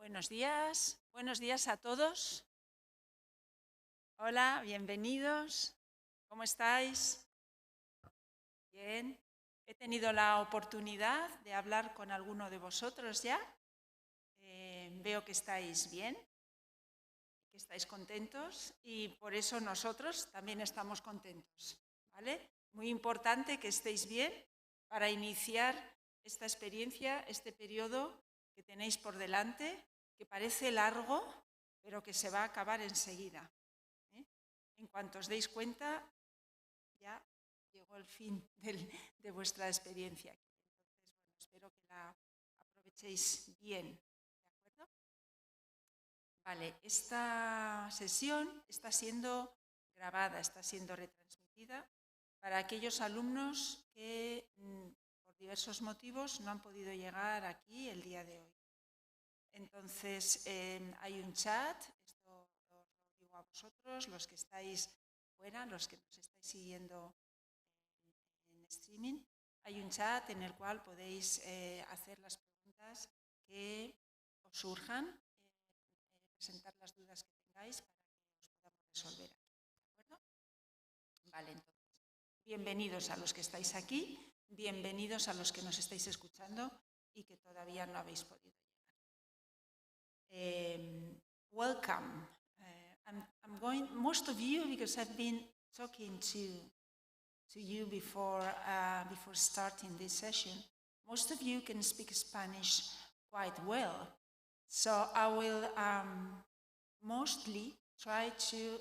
Buenos días a todos. Hola, bienvenidos. ¿Cómo estáis? Bien. He tenido la oportunidad de hablar con alguno de vosotros ya. Veo que estáis bien, que estáis contentos y por eso nosotros también estamos contentos, ¿vale? Muy importante que estéis bien para iniciar esta experiencia, este periodo que tenéis por delante, que parece largo, pero que se va a acabar enseguida. En cuanto os deis cuenta, ya llegó el fin de vuestra experiencia. Entonces, espero que la aprovechéis bien, ¿de acuerdo? Vale, esta sesión está siendo grabada, está siendo retransmitida para aquellos alumnos que por diversos motivos no han podido llegar aquí el día de hoy. Entonces, hay un chat, esto os lo digo a vosotros, los que estáis fuera, los que nos estáis siguiendo en streaming, hay un chat en el cual podéis hacer las preguntas que os surjan, presentar las dudas que tengáis para que os podamos resolver aquí, ¿de acuerdo? Vale, entonces, bienvenidos a los que estáis aquí, bienvenidos a los que nos estáis escuchando y que todavía no habéis podido. Welcome. Most of you, because I've been talking to you before starting this session, most of you can speak Spanish quite well. So I will mostly try to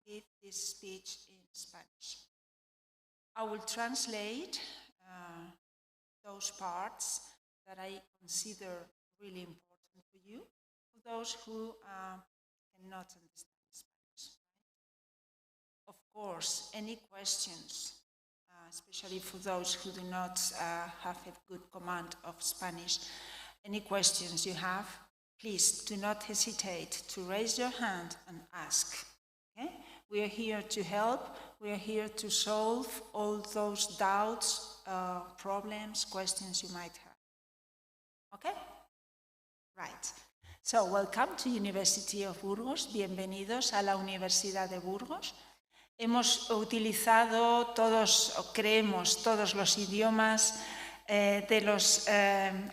give this speech in Spanish. I will translate those parts that I consider really important for you, for those who cannot understand Spanish. Of course, any questions, especially for those who do not have a good command of Spanish, any questions you have, please do not hesitate to raise your hand and ask. Okay? We are here to help. We are here to solve all those doubts, problems, questions you might have. Okay? Right. So, welcome to University of Burgos. Bienvenidos a la Universidad de Burgos. Hemos utilizado todos, o creemos, todos los idiomas de los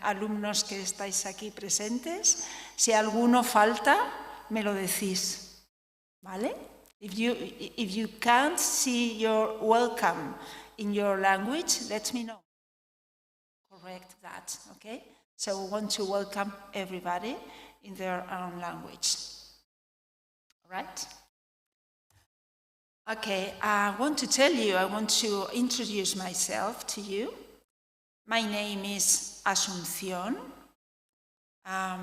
alumnos que estáis aquí presentes. Si alguno falta, me lo decís, ¿vale? If you can't see your welcome in your language, let me know. Correct that, okay? So we want to welcome everybody in their own language. All right? Okay, I want to introduce myself to you. My name is Asunción. I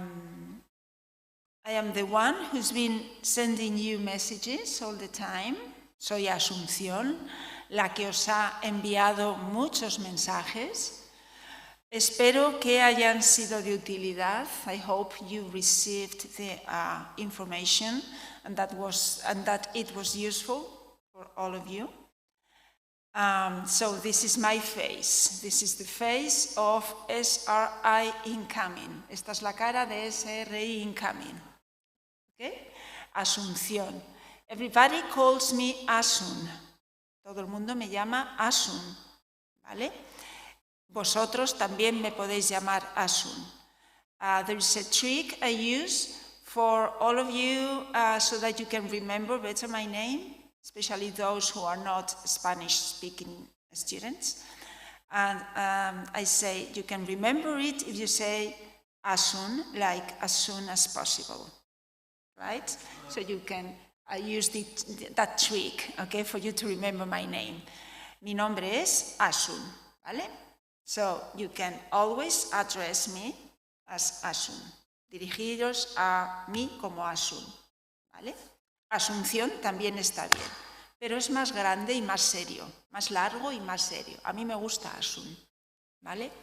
am the one who's been sending you messages all the time. Soy Asunción, la que os ha enviado muchos mensajes. Espero que hayan sido de utilidad. I hope you received the information and that it was useful for all of you. So this is my face. This is the face of SRI incoming. Esta es la cara de SRI incoming. Okay? Asunción. Everybody calls me Asun. Todo el mundo me llama Asun. ¿Vale? Vosotros también me podéis llamar Asun. There is a trick I use for all of you so that you can remember better my name, especially those who are not Spanish-speaking students. And I say, you can remember it if you say Asun, like as soon as possible, right? So you can use that trick, okay, for you to remember my name. Mi nombre es Asun, ¿vale? So you can always address me as Asun. Dirigiros a mí como Asun, ¿vale? Asunción también está bien, pero es más grande y más serio, más largo y más serio. A mí me gusta Asun, ¿vale?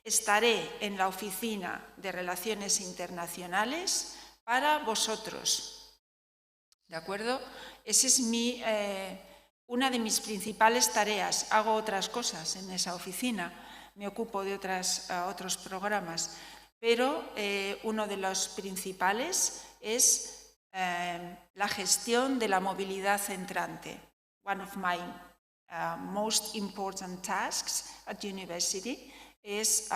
Estaré en la oficina de Relaciones Internacionales para vosotros, ¿de acuerdo? Esa es una de mis principales tareas. Hago otras cosas en esa oficina, me ocupo de otros programas, pero uno de los principales es la gestión de la movilidad entrante. One of my most important tasks at university is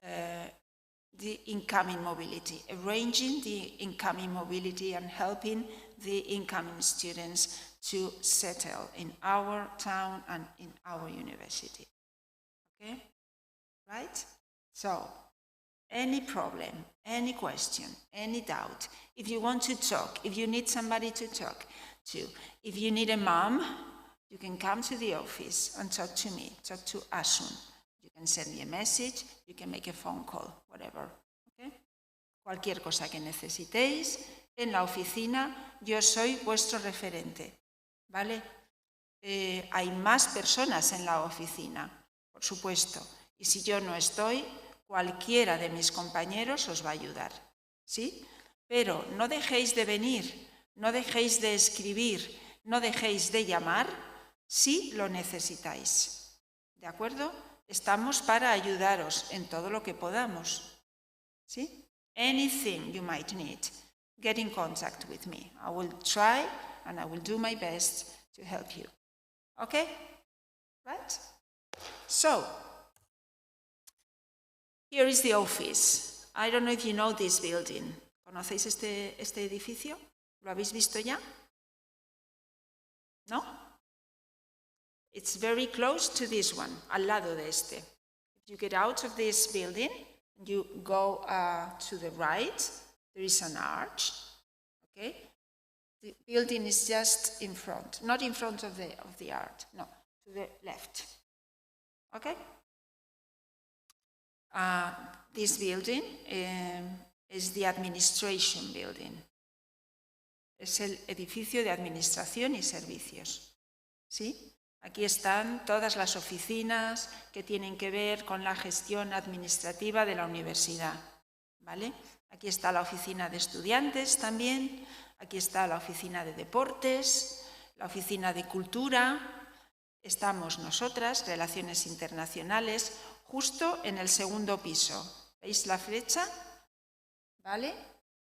the incoming mobility, arranging the incoming mobility and helping the incoming students to settle in our town and in our university. Okay? Right? So, any problem, any question, any doubt, if you want to talk, if you need somebody to talk to, if you need a mom, you can come to the office and talk to me, talk to Asun. You can send me a message, you can make a phone call, whatever. Okay? Cualquier cosa que necesitéis, en la oficina yo soy vuestro referente, ¿vale? Hay más personas en la oficina, por supuesto, y si yo no estoy, cualquiera de mis compañeros os va a ayudar, ¿sí? Pero no dejéis de venir, no dejéis de escribir, no dejéis de llamar si lo necesitáis, ¿de acuerdo? Estamos para ayudaros en todo lo que podamos, ¿sí? Anything you might need, get in contact with me. I will try and I will do my best to help you. Okay? Right? So, here is the office. I don't know if you know this building. ¿Conocéis este edificio? ¿Lo habéis visto ya? ¿No? It's very close to this one, al lado de este. If you get out of this building, you go to the right, there is an arch, okay? The building is just in front, not in front of the arch, no, to the left, okay? This building is the administration building. Es el edificio de administración y servicios, ¿sí? Aquí están todas las oficinas que tienen que ver con la gestión administrativa de la universidad, ¿vale? Aquí está la oficina de estudiantes también, aquí está la oficina de deportes, la oficina de cultura, estamos nosotras, Relaciones Internacionales, justo en el segundo piso. ¿Veis la flecha? ¿Vale?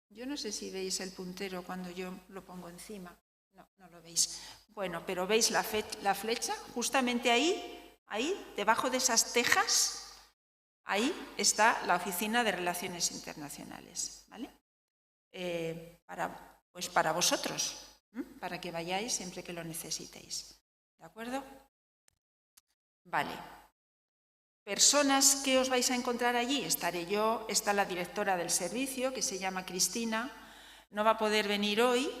Yo no sé si veis el puntero cuando yo lo pongo encima. No, no lo veis. Bueno, pero ¿veis la flecha? Justamente ahí, debajo de esas tejas, ahí está la Oficina de Relaciones Internacionales, ¿vale? Para vosotros, para que vayáis siempre que lo necesitéis, ¿de acuerdo? Vale. Personas que os vais a encontrar allí, estaré yo, está la directora del servicio, que se llama Cristina, no va a poder venir hoy,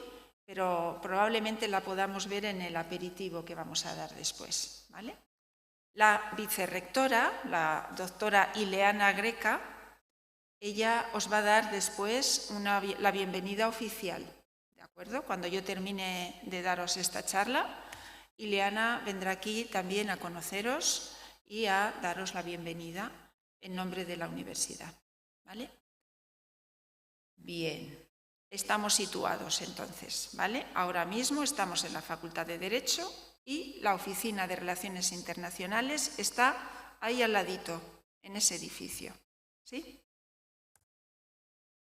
pero probablemente la podamos ver en el aperitivo que vamos a dar después, ¿vale? La vicerrectora, la doctora Ileana Greca, ella os va a dar después la bienvenida oficial, ¿de acuerdo? Cuando yo termine de daros esta charla, Ileana vendrá aquí también a conoceros y a daros la bienvenida en nombre de la universidad, ¿vale? Bien. Estamos situados entonces, ¿vale? Ahora mismo estamos en la Facultad de Derecho y la Oficina de Relaciones Internacionales está ahí al ladito, en ese edificio, ¿sí?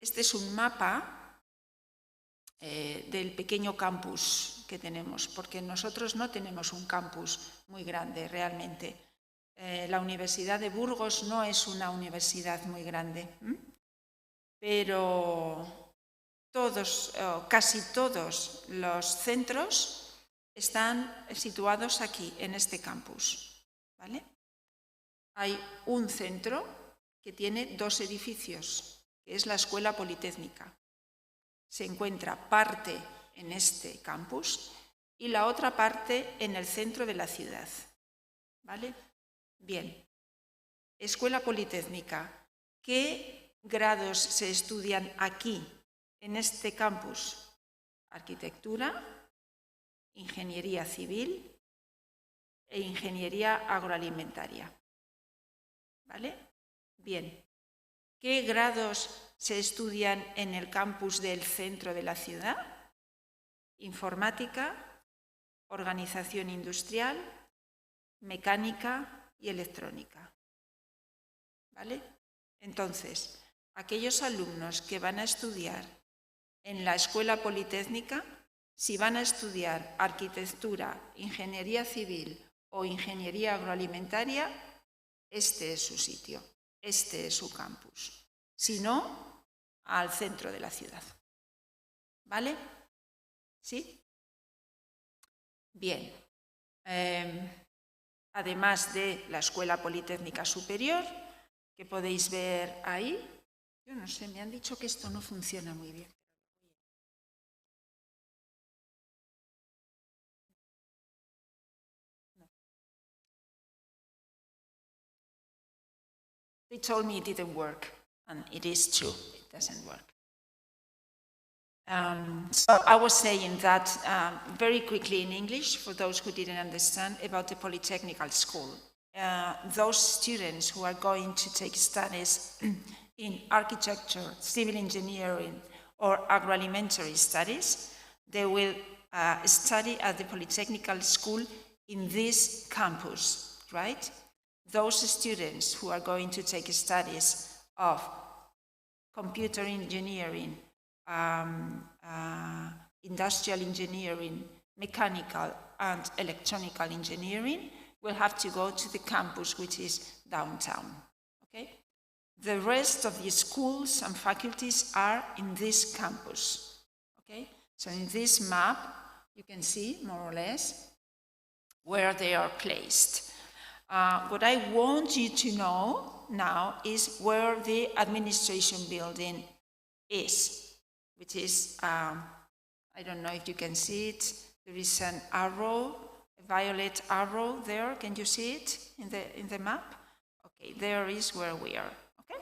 Este es un mapa del pequeño campus que tenemos, porque nosotros no tenemos un campus muy grande realmente. La Universidad de Burgos no es una universidad muy grande, pero casi todos los centros están situados aquí, en este campus, ¿vale? Hay un centro que tiene 2 edificios, que es la Escuela Politécnica. Se encuentra parte en este campus y la otra parte en el centro de la ciudad, ¿vale? Bien. Escuela Politécnica. ¿Qué grados se estudian aquí, en este campus? Arquitectura, ingeniería civil e ingeniería agroalimentaria. ¿Vale? Bien. ¿Qué grados se estudian en el campus del centro de la ciudad? Informática, organización industrial, mecánica y electrónica. ¿Vale? Entonces, aquellos alumnos que van a estudiar en la Escuela Politécnica, si van a estudiar arquitectura, ingeniería civil o ingeniería agroalimentaria, este es su sitio, este es su campus. Si no, al centro de la ciudad. ¿Vale? ¿Sí? Bien. Además de la Escuela Politécnica Superior, que podéis ver ahí, yo no sé, me han dicho que esto no funciona muy bien. They told me it didn't work, and it is true, it doesn't work. So I was saying that very quickly in English, for those who didn't understand, about the Polytechnical School. Those students who are going to take studies in architecture, civil engineering, or agroalimentary studies, they will study at the Polytechnical School in this campus, right? Those students who are going to take studies of computer engineering, industrial engineering, mechanical and electronical engineering will have to go to the campus, which is downtown. Okay? The rest of the schools and faculties are in this campus. Okay? So in this map, you can see more or less where they are placed. What I want you to know now is where the administration building is, which is, I don't know if you can see it, there is an arrow, a violet arrow there, can you see it in the map? Okay, there is where we are, okay?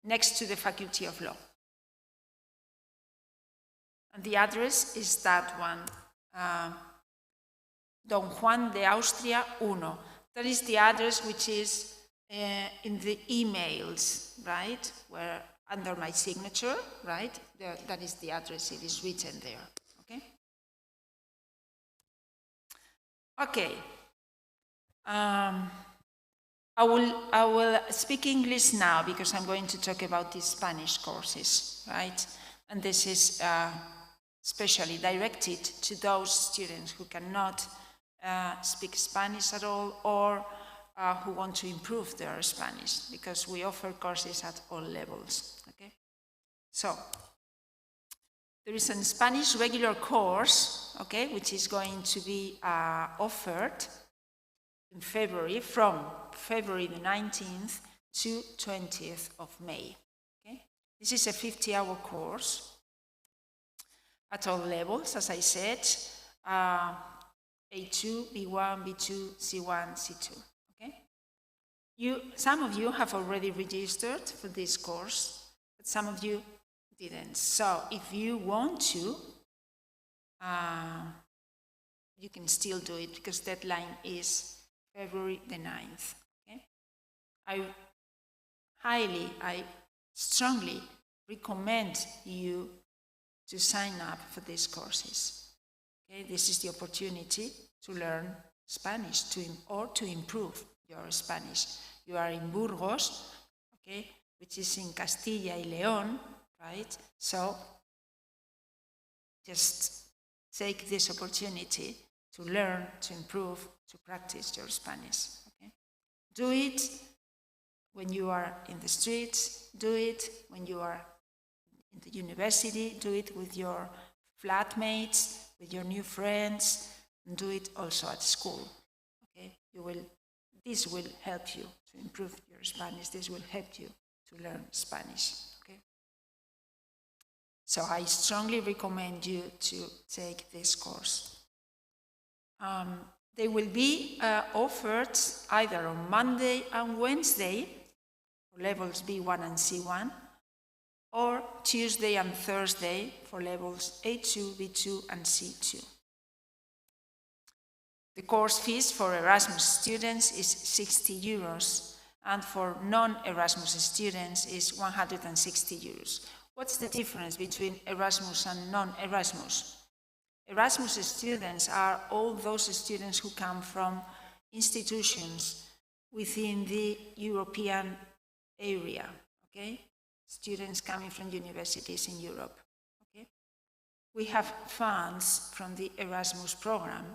Next to the Faculty of Law. And the address is that one, Don Juan de Austria 1. That is the address which is in the emails, right? Where under my signature, right? That is the address, it is written there, okay? Okay. I will speak English now because I'm going to talk about the Spanish courses, right? And this is especially directed to those students who cannot speak Spanish at all or who want to improve their Spanish, because we offer courses at all levels, okay? So, there is a Spanish regular course, okay, which is going to be offered in February, from February the 19th to 20th of May, okay? This is a 50-hour course at all levels, as I said, A2, B1, B2, C1, C2. Some of you have already registered for this course, but some of you didn't. So if you want to, you can still do it because deadline is February the 9th. Okay? I strongly recommend you to sign up for these courses. Okay? This is the opportunity to learn Spanish or to improve your Spanish. You are in Burgos, okay, which is in Castilla y León, right? So just take this opportunity to learn, to improve, to practice your Spanish, okay? Do it when you are in the streets, do it when you are in the university, do it with your flatmates, with your new friends, and do it also at school, okay? This will help you to improve your Spanish. This will help you to learn Spanish, okay? So I strongly recommend you to take this course. They will be offered either on Monday and Wednesday, for levels B1 and C1, or Tuesday and Thursday for levels A2, B2, and C2. The course fees for Erasmus students is 60 euros, and for non-Erasmus students is 160 euros. What's the difference between Erasmus and non-Erasmus? Erasmus students are all those students who come from institutions within the European area, okay? Students coming from universities in Europe, okay? We have funds from the Erasmus program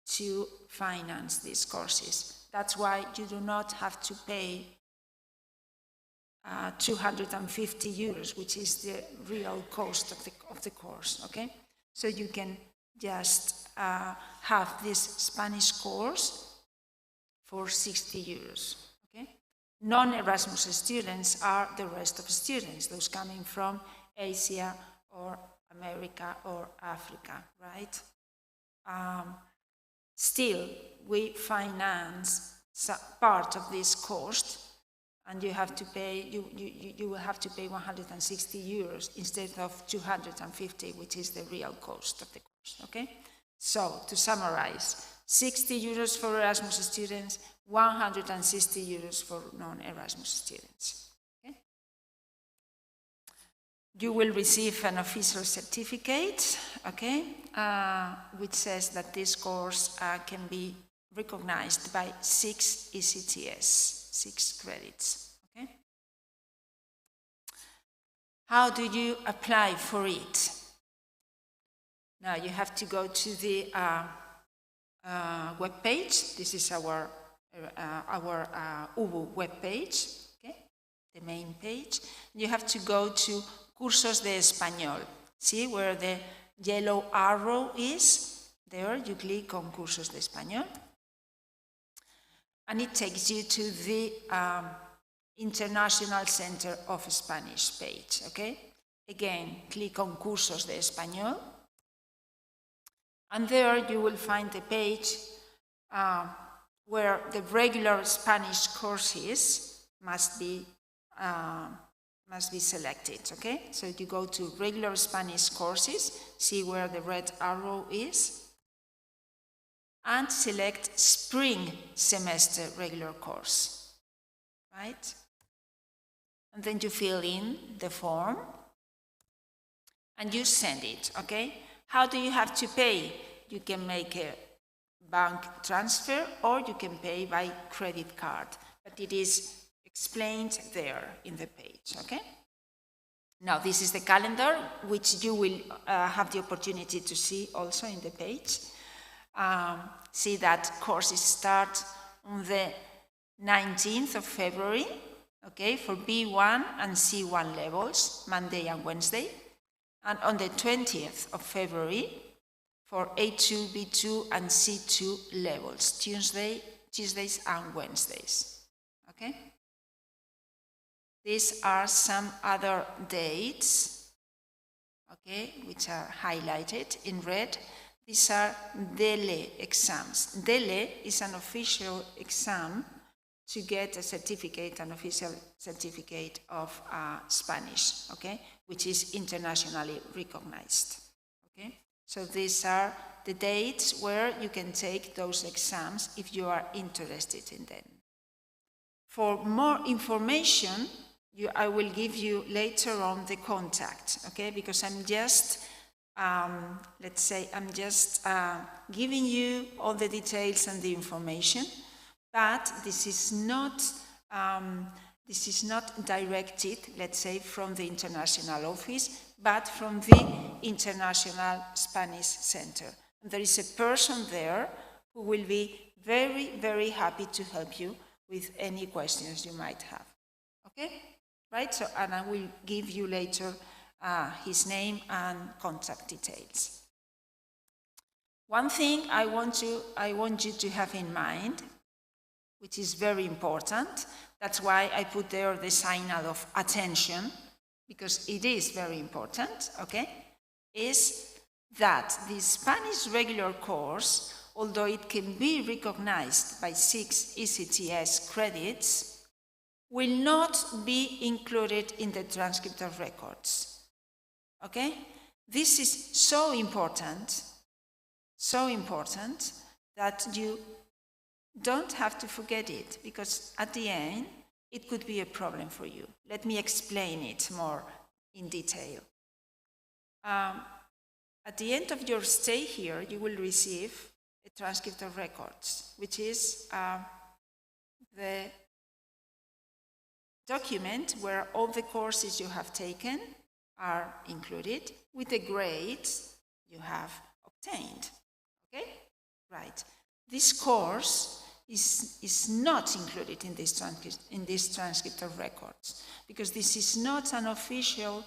to finance these courses. That's why you do not have to pay 250 euros, which is the real cost of the course, okay? So you can just have this Spanish course for 60 euros, okay? Non-Erasmus students are the rest of students, those coming from Asia or America or Africa, right? Still, we finance part of this cost, and you have to pay. You will have to pay 160 euros instead of 250, which is the real cost of the course. Okay. So to summarize, 60 euros for Erasmus students, 160 euros for non-Erasmus students. Okay. You will receive an official certificate, okay, which says that this course can be recognized by 6 ECTS, 6 credits, okay? How do you apply for it? Now you have to go to the web page. This is our UBU web page, okay? The main page. You have to go to Cursos de Español. See where the yellow arrow is? There you click on Cursos de Español. And it takes you to the International Center of Spanish page, okay? Again, click on Cursos de Español. And there you will find a page where the regular Spanish courses must be selected, okay? So you go to regular Spanish courses, see where the red arrow is, and select spring semester regular course, right? And then you fill in the form and you send it, okay? How do you have to pay? You can make a bank transfer or you can pay by credit card, but it is explained there in the page, okay? Now, this is the calendar, which you will have the opportunity to see also in the page. See that courses start on the 19th of February, okay, for B1 and C1 levels, Monday and Wednesday, and on the 20th of February for A2, B2, and C2 levels, Tuesdays and Wednesdays, okay? These are some other dates, okay, which are highlighted in red. These are DELE exams. DELE is an official exam to get a certificate, an official certificate of Spanish, okay, which is internationally recognized, okay? So these are the dates where you can take those exams if you are interested in them. For more information, I will give you later on the contact, okay, because I'm just let's say I'm just giving you all the details and the information, but this is not directed, let's say, from the International office, but from the International Spanish Center. And there is a person there who will be very, very happy to help you with any questions you might have. Okay? Right? So, and I will give you later his name and contact details. One thing I want you to have in mind, which is very important, that's why I put there the signal of attention, because it is very important, okay, is that the Spanish regular course, although it can be recognized by 6 ECTS credits, will not be included in the transcript of records, okay? This is so important that you don't have to forget it, because at the end, it could be a problem for you. Let me explain it more in detail. At the end of your stay here, you will receive a transcript of records, which is the document where all the courses you have taken are included with the grades you have obtained. Okay? Right. This course is not included in this transcript of records because this is not an official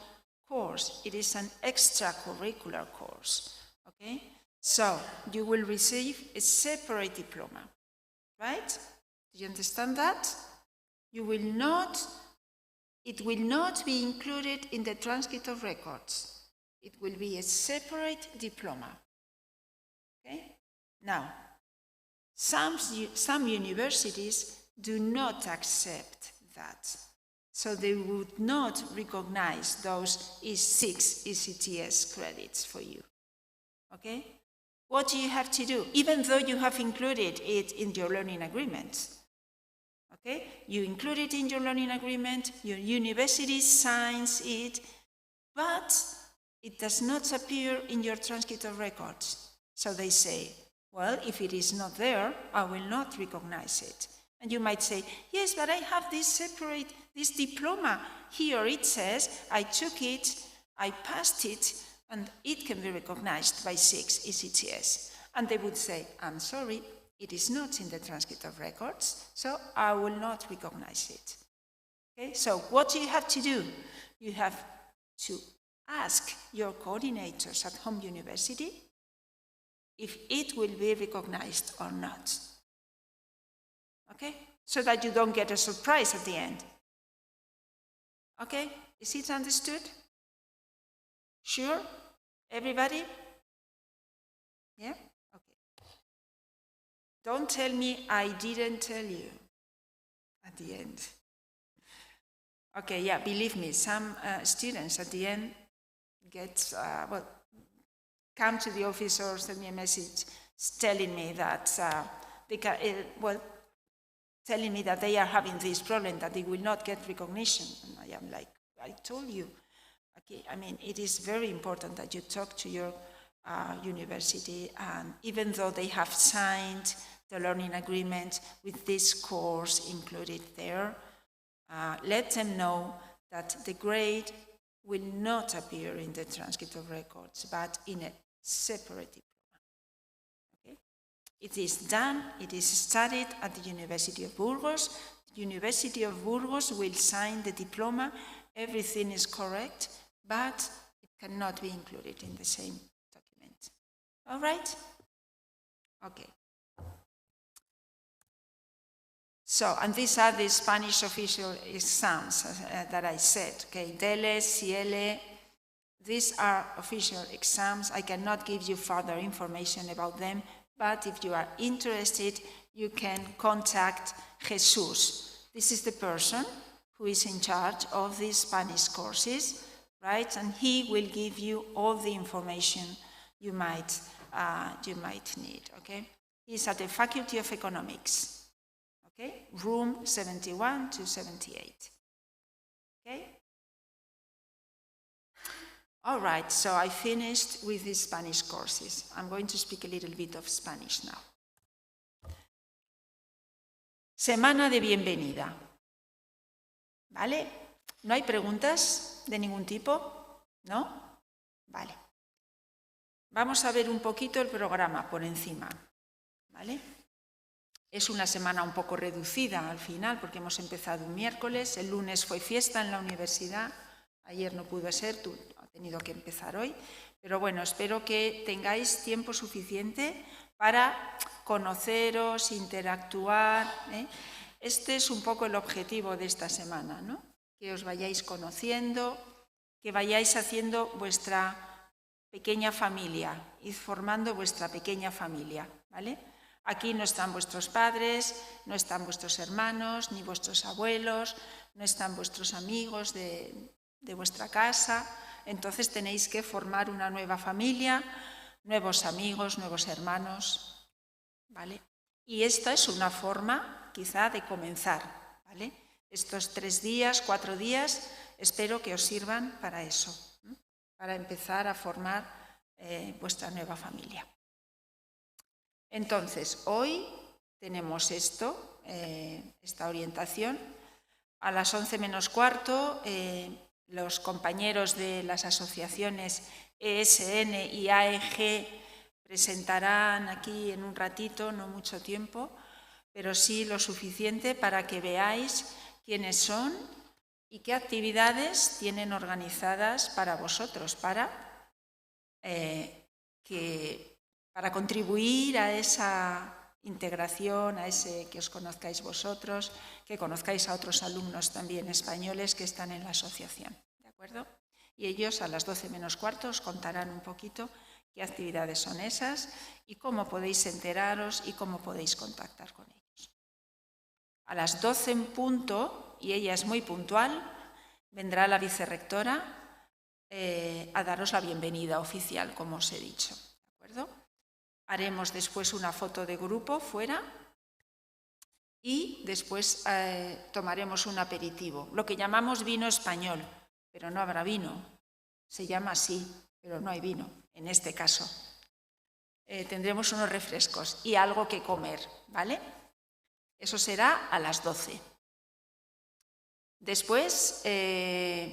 course. It is an extracurricular course. Okay? So you will receive a separate diploma. Right? Do you understand that? It will not be included in the transcript of records. It will be a separate diploma. Okay? Now, some universities do not accept that. So they would not recognize those 6 ECTS credits for you. Okay? What do you have to do? Even though you have included it in your learning agreement. Okay? You include it in your learning agreement, your university signs it, but it does not appear in your transcript of records. So they say, well, if it is not there, I will not recognize it. And you might say, yes, but I have this diploma. Here it says, I took it, I passed it, and it can be recognized by 6 ECTS. And they would say, I'm sorry, it is not in the transcript of records, so I will not recognize it. Okay? So what do you have to do? You have to ask your coordinators at home university if it will be recognized or not. Okay? So that you don't get a surprise at the end. Okay? Is it understood? Sure? Everybody? Yeah? Okay. Don't tell me I didn't tell you at the end. Okay, yeah, believe me, some students at the end come to the office or send me a message telling me that telling me that they are having this problem, that they will not get recognition. And I am like, I told you. Okay, I mean, it is very important that you talk to your university, and even though they have signed the learning agreement with this course included there, let them know that the grade will not appear in the transcript of records, but in a separate diploma. Okay? It is done, it is studied at the University of Burgos. The University of Burgos will sign the diploma, everything is correct, but it cannot be included in the same document. All right? Okay. So, and these are the Spanish official exams that I said, okay, DELE, CIELE, these are official exams. I cannot give you further information about them, but if you are interested, you can contact Jesus. This is the person who is in charge of these Spanish courses, right? And he will give you all the information you might need, okay? He's at the Faculty of Economics. Okay, room 71 to 78. Okay? All right, so I finished with the Spanish courses. I'm going to speak a little bit of Spanish now. Semana de bienvenida. ¿Vale? ¿No hay preguntas de ningún tipo? ¿No? Vale. Vamos a ver un poquito el programa por encima. ¿Vale? Es una semana un poco reducida al final porque hemos empezado un miércoles, el lunes fue fiesta en la universidad, ayer no pudo ser, ha tenido que empezar hoy, pero bueno, espero que tengáis tiempo suficiente para conoceros, interactuar. Este es un poco el objetivo de esta semana, ¿no? Que os vayáis conociendo, que vayáis haciendo vuestra pequeña familia, ir formando vuestra pequeña familia, ¿vale? Aquí no están vuestros padres, no están vuestros hermanos, ni vuestros abuelos, no están vuestros amigos de vuestra casa. Entonces tenéis que formar una nueva familia, nuevos amigos, nuevos hermanos, ¿vale? Y esta es una forma, quizá, de comenzar, ¿vale? Estos 3 días, 4 días, espero que os sirvan para eso, para empezar a formar vuestra nueva familia. Entonces, hoy tenemos esta orientación. A las 11 menos cuarto, los compañeros de las asociaciones ESN y AEG presentarán aquí en un ratito, no mucho tiempo, pero sí lo suficiente para que veáis quiénes son y qué actividades tienen organizadas para vosotros, para contribuir a esa integración, a ese que os conozcáis vosotros, que conozcáis a otros alumnos también españoles que están en la asociación, ¿de acuerdo? Y ellos a las 12 menos cuarto os contarán un poquito qué actividades son esas y cómo podéis enteraros y cómo podéis contactar con ellos. A las 12 en punto, y ella es muy puntual, vendrá la vicerrectora a daros la bienvenida oficial, como os he dicho, ¿de acuerdo? Haremos después una foto de grupo fuera y después tomaremos un aperitivo, lo que llamamos vino español, pero no habrá vino, se llama así, pero no hay vino en este caso. Tendremos unos refrescos y algo que comer, ¿vale? Eso será a las 12. Después,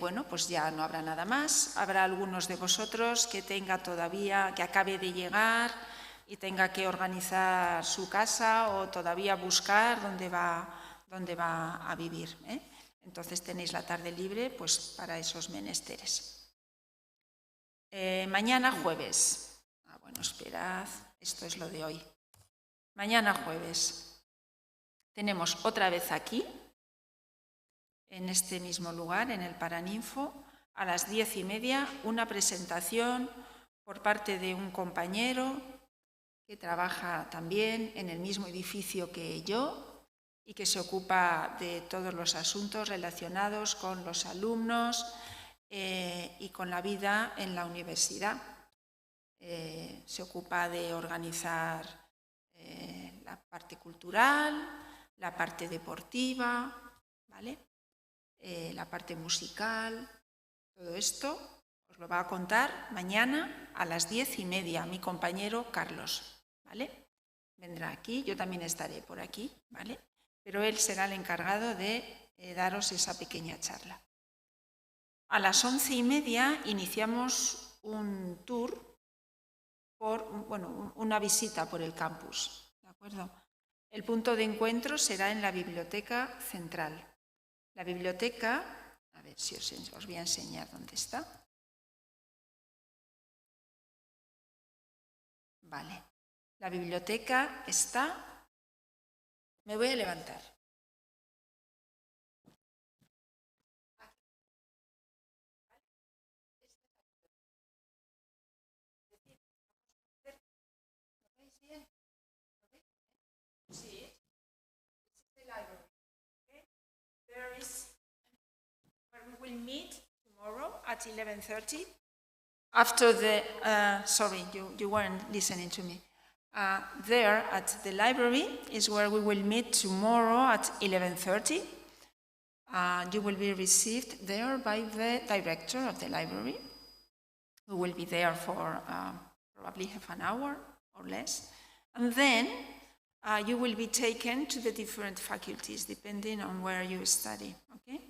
bueno, pues ya no habrá nada más. Habrá algunos de vosotros que tenga todavía, que acabe de llegar y tenga que organizar su casa o todavía buscar dónde va a vivir, ¿eh? Entonces tenéis la tarde libre pues para esos menesteres. Mañana jueves. Bueno, esperad, esto es lo de hoy. Mañana jueves tenemos otra vez aquí, en este mismo lugar, en el Paraninfo, a las 10:30, una presentación por parte de un compañero que trabaja también en el mismo edificio que yo y que se ocupa de todos los asuntos relacionados con los alumnos y con la vida en la universidad. Se ocupa de organizar la parte cultural, la parte deportiva, ¿vale? La parte musical, todo esto os lo va a contar mañana a las 10:30 mi compañero Carlos, ¿vale? Vendrá aquí, yo también estaré por aquí, ¿vale? Pero él será el encargado de daros esa pequeña charla. A las 11:30 iniciamos un tour, una visita por el campus, ¿de acuerdo? El punto de encuentro será en la biblioteca central. La biblioteca, a ver si os voy a enseñar dónde está. Vale, la biblioteca está... Me voy a levantar. Sí, it's the library. Okay? There is where we will meet tomorrow at 11:30. After the, sorry, you weren't listening to me. There at the library is where we will meet tomorrow at 11:30. You will be received there by the director of the library, who will be there for probably half an hour or less. And then you will be taken to the different faculties, depending on where you study, okay?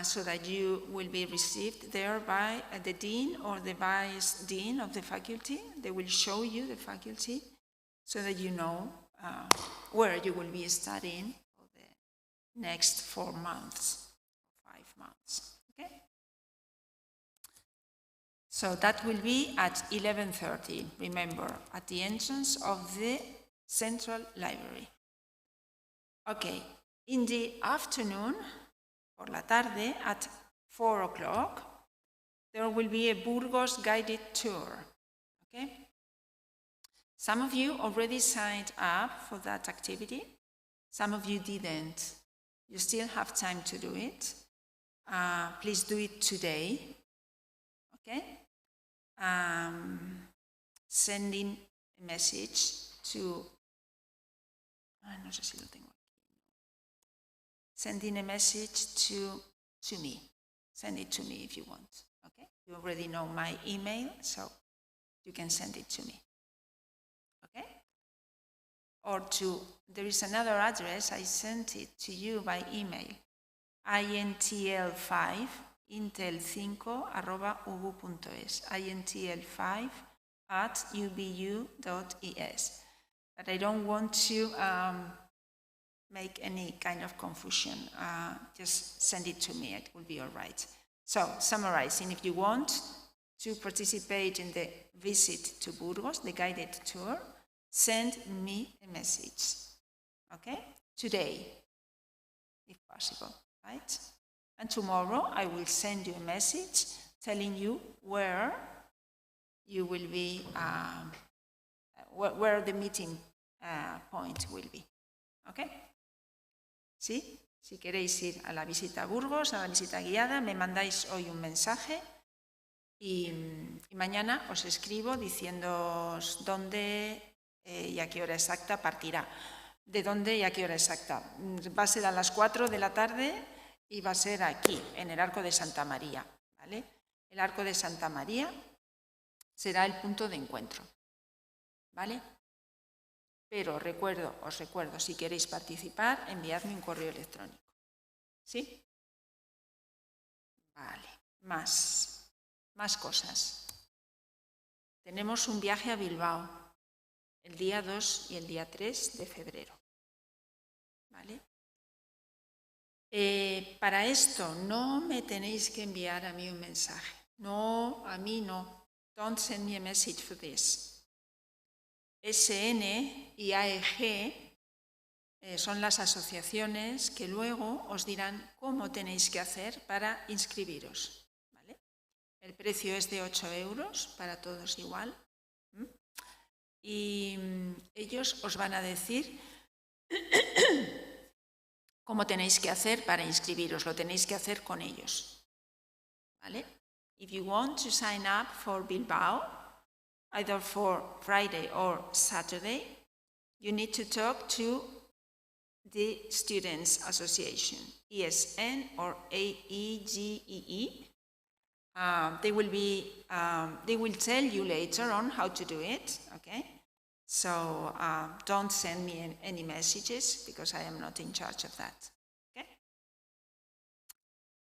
So that you will be received there by the dean or the vice dean of the faculty. They will show you the faculty so that you know where you will be studying for the next 4 months, 5 months, okay? So that will be at 11:30, remember, at the entrance of the Central Library. Okay, in the afternoon, por la tarde, at 4 o'clock, there will be a Burgos guided tour, okay? Some of you already signed up for that activity. Some of you didn't. You still have time to do it. Please do it today, okay? Sending a message to... no sé si lo tengo. Sending a message to me. Send it to me if you want, okay? You already know my email, so you can send it to me, okay? Or there is another address, I sent it to you by email. intl5, intel5@ubu.es, intl5@ubu.es. But I don't want to make any kind of confusion. Just send it to me, it will be all right. So, summarizing, if you want to participate in the visit to Burgos, the guided tour, send me a message, okay? Today, if possible, right? And tomorrow I will send you a message telling you where you will be, where the meeting point will be, okay? ¿Sí? Si queréis ir a la visita a Burgos, a la visita guiada, me mandáis hoy un mensaje y mañana os escribo diciéndoos dónde y a qué hora exacta partirá. ¿De dónde y a qué hora exacta? Va a ser a las 4 de la tarde y va a ser aquí, en el Arco de Santa María, ¿vale? El Arco de Santa María será el punto de encuentro, ¿vale? Pero os recuerdo, si queréis participar, enviadme un correo electrónico. ¿Sí? Vale, más cosas. Tenemos un viaje a Bilbao el día 2 y el día 3 de febrero. ¿Vale? Para esto no me tenéis que enviar a mí un mensaje. No, a mí no. Don't send me a message for this. SN y AEG son las asociaciones que luego os dirán cómo tenéis que hacer para inscribiros. ¿Vale? El precio es de 8 euros, para todos igual. Y ellos os van a decir cómo tenéis que hacer para inscribiros. Lo tenéis que hacer con ellos. ¿Vale? If you want to sign up for Bilbao, either for Friday or Saturday, you need to talk to the Students Association, ESN or AEGEE. They will tell you later on how to do it, okay? So don't send me any messages because I am not in charge of that, okay?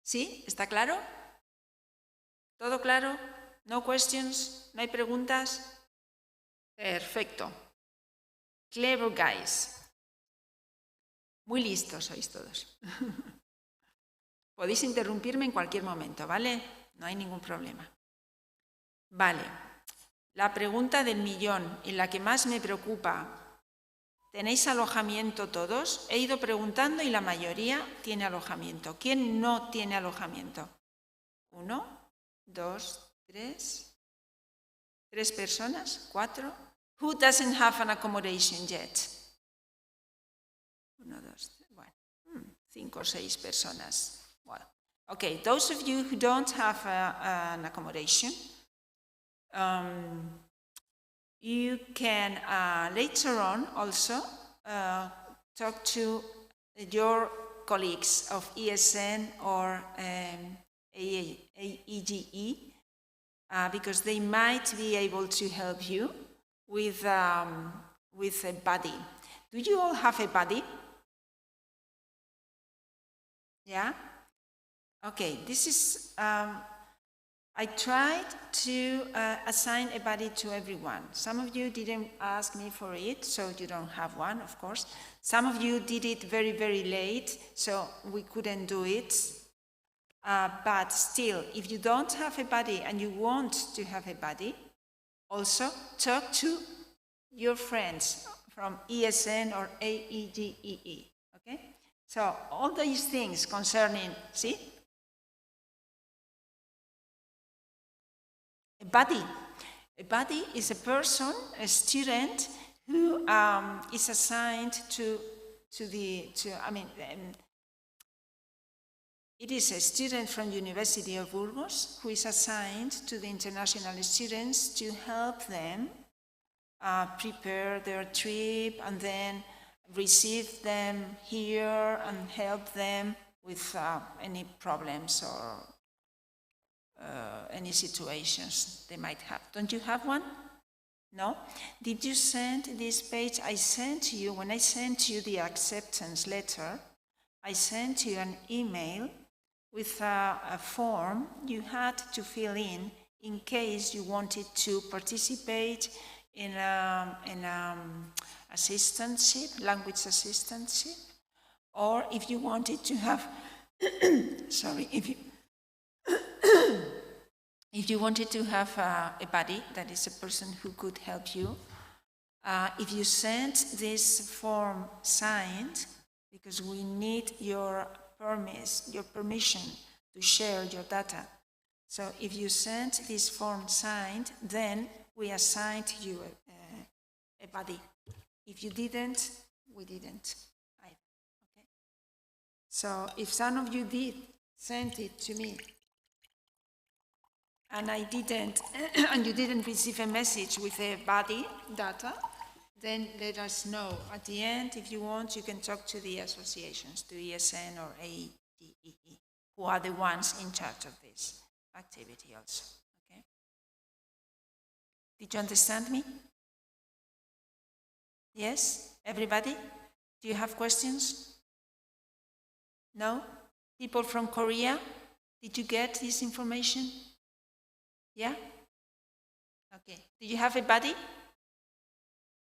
¿Sí? ¿Está claro? ¿Todo claro? ¿No questions? ¿No hay preguntas? Perfecto. Clever guys. Muy listos sois todos. Podéis interrumpirme en cualquier momento, ¿vale? No hay ningún problema. Vale. La pregunta del millón y la que más me preocupa. ¿Tenéis alojamiento todos? He ido preguntando y la mayoría tiene alojamiento. ¿Quién no tiene alojamiento? 1, 2, 3 personas, 4. Who doesn't have an accommodation yet? 1, 2, 3, bueno, 5 o 6 personas. Well, okay, those of you who don't have an accommodation, you can later on also talk to your colleagues of ESN or AEGE, because they might be able to help you with a buddy. Do you all have a buddy? Yeah? Okay, this is, I tried to assign a buddy to everyone. Some of you didn't ask me for it, so you don't have one, of course. Some of you did it very, very late, so we couldn't do it. But still, if you don't have a buddy and you want to have a buddy, also talk to your friends from ESN or AEGEE, okay? So all these things concerning, see? A buddy. A buddy is a person, a student, who is assigned it is a student from University of Burgos who is assigned to the international students to help them prepare their trip and then receive them here and help them with any problems or any situations they might have. Don't you have one? No? Did you send this page? I sent you, when I sent you the acceptance letter, I sent you an email with a form you had to fill in case you wanted to participate in assistantship, language assistantship, or if you wanted to have, sorry, if you wanted to have a buddy, that is a person who could help you. If you sent this form signed, because we need your permission to share your data. So if you sent this form signed, then we assigned you a buddy. If you didn't, we didn't either. Okay? So if some of you did send it to me, and I didn't, and you didn't receive a message with a buddy data, then let us know. At the end, if you want, you can talk to the associations, to ESN or ADEE, who are the ones in charge of this activity also. Okay? Did you understand me? Yes? Everybody? Do you have questions? No? People from Korea? Did you get this information? Yeah? Okay. Did you have a buddy?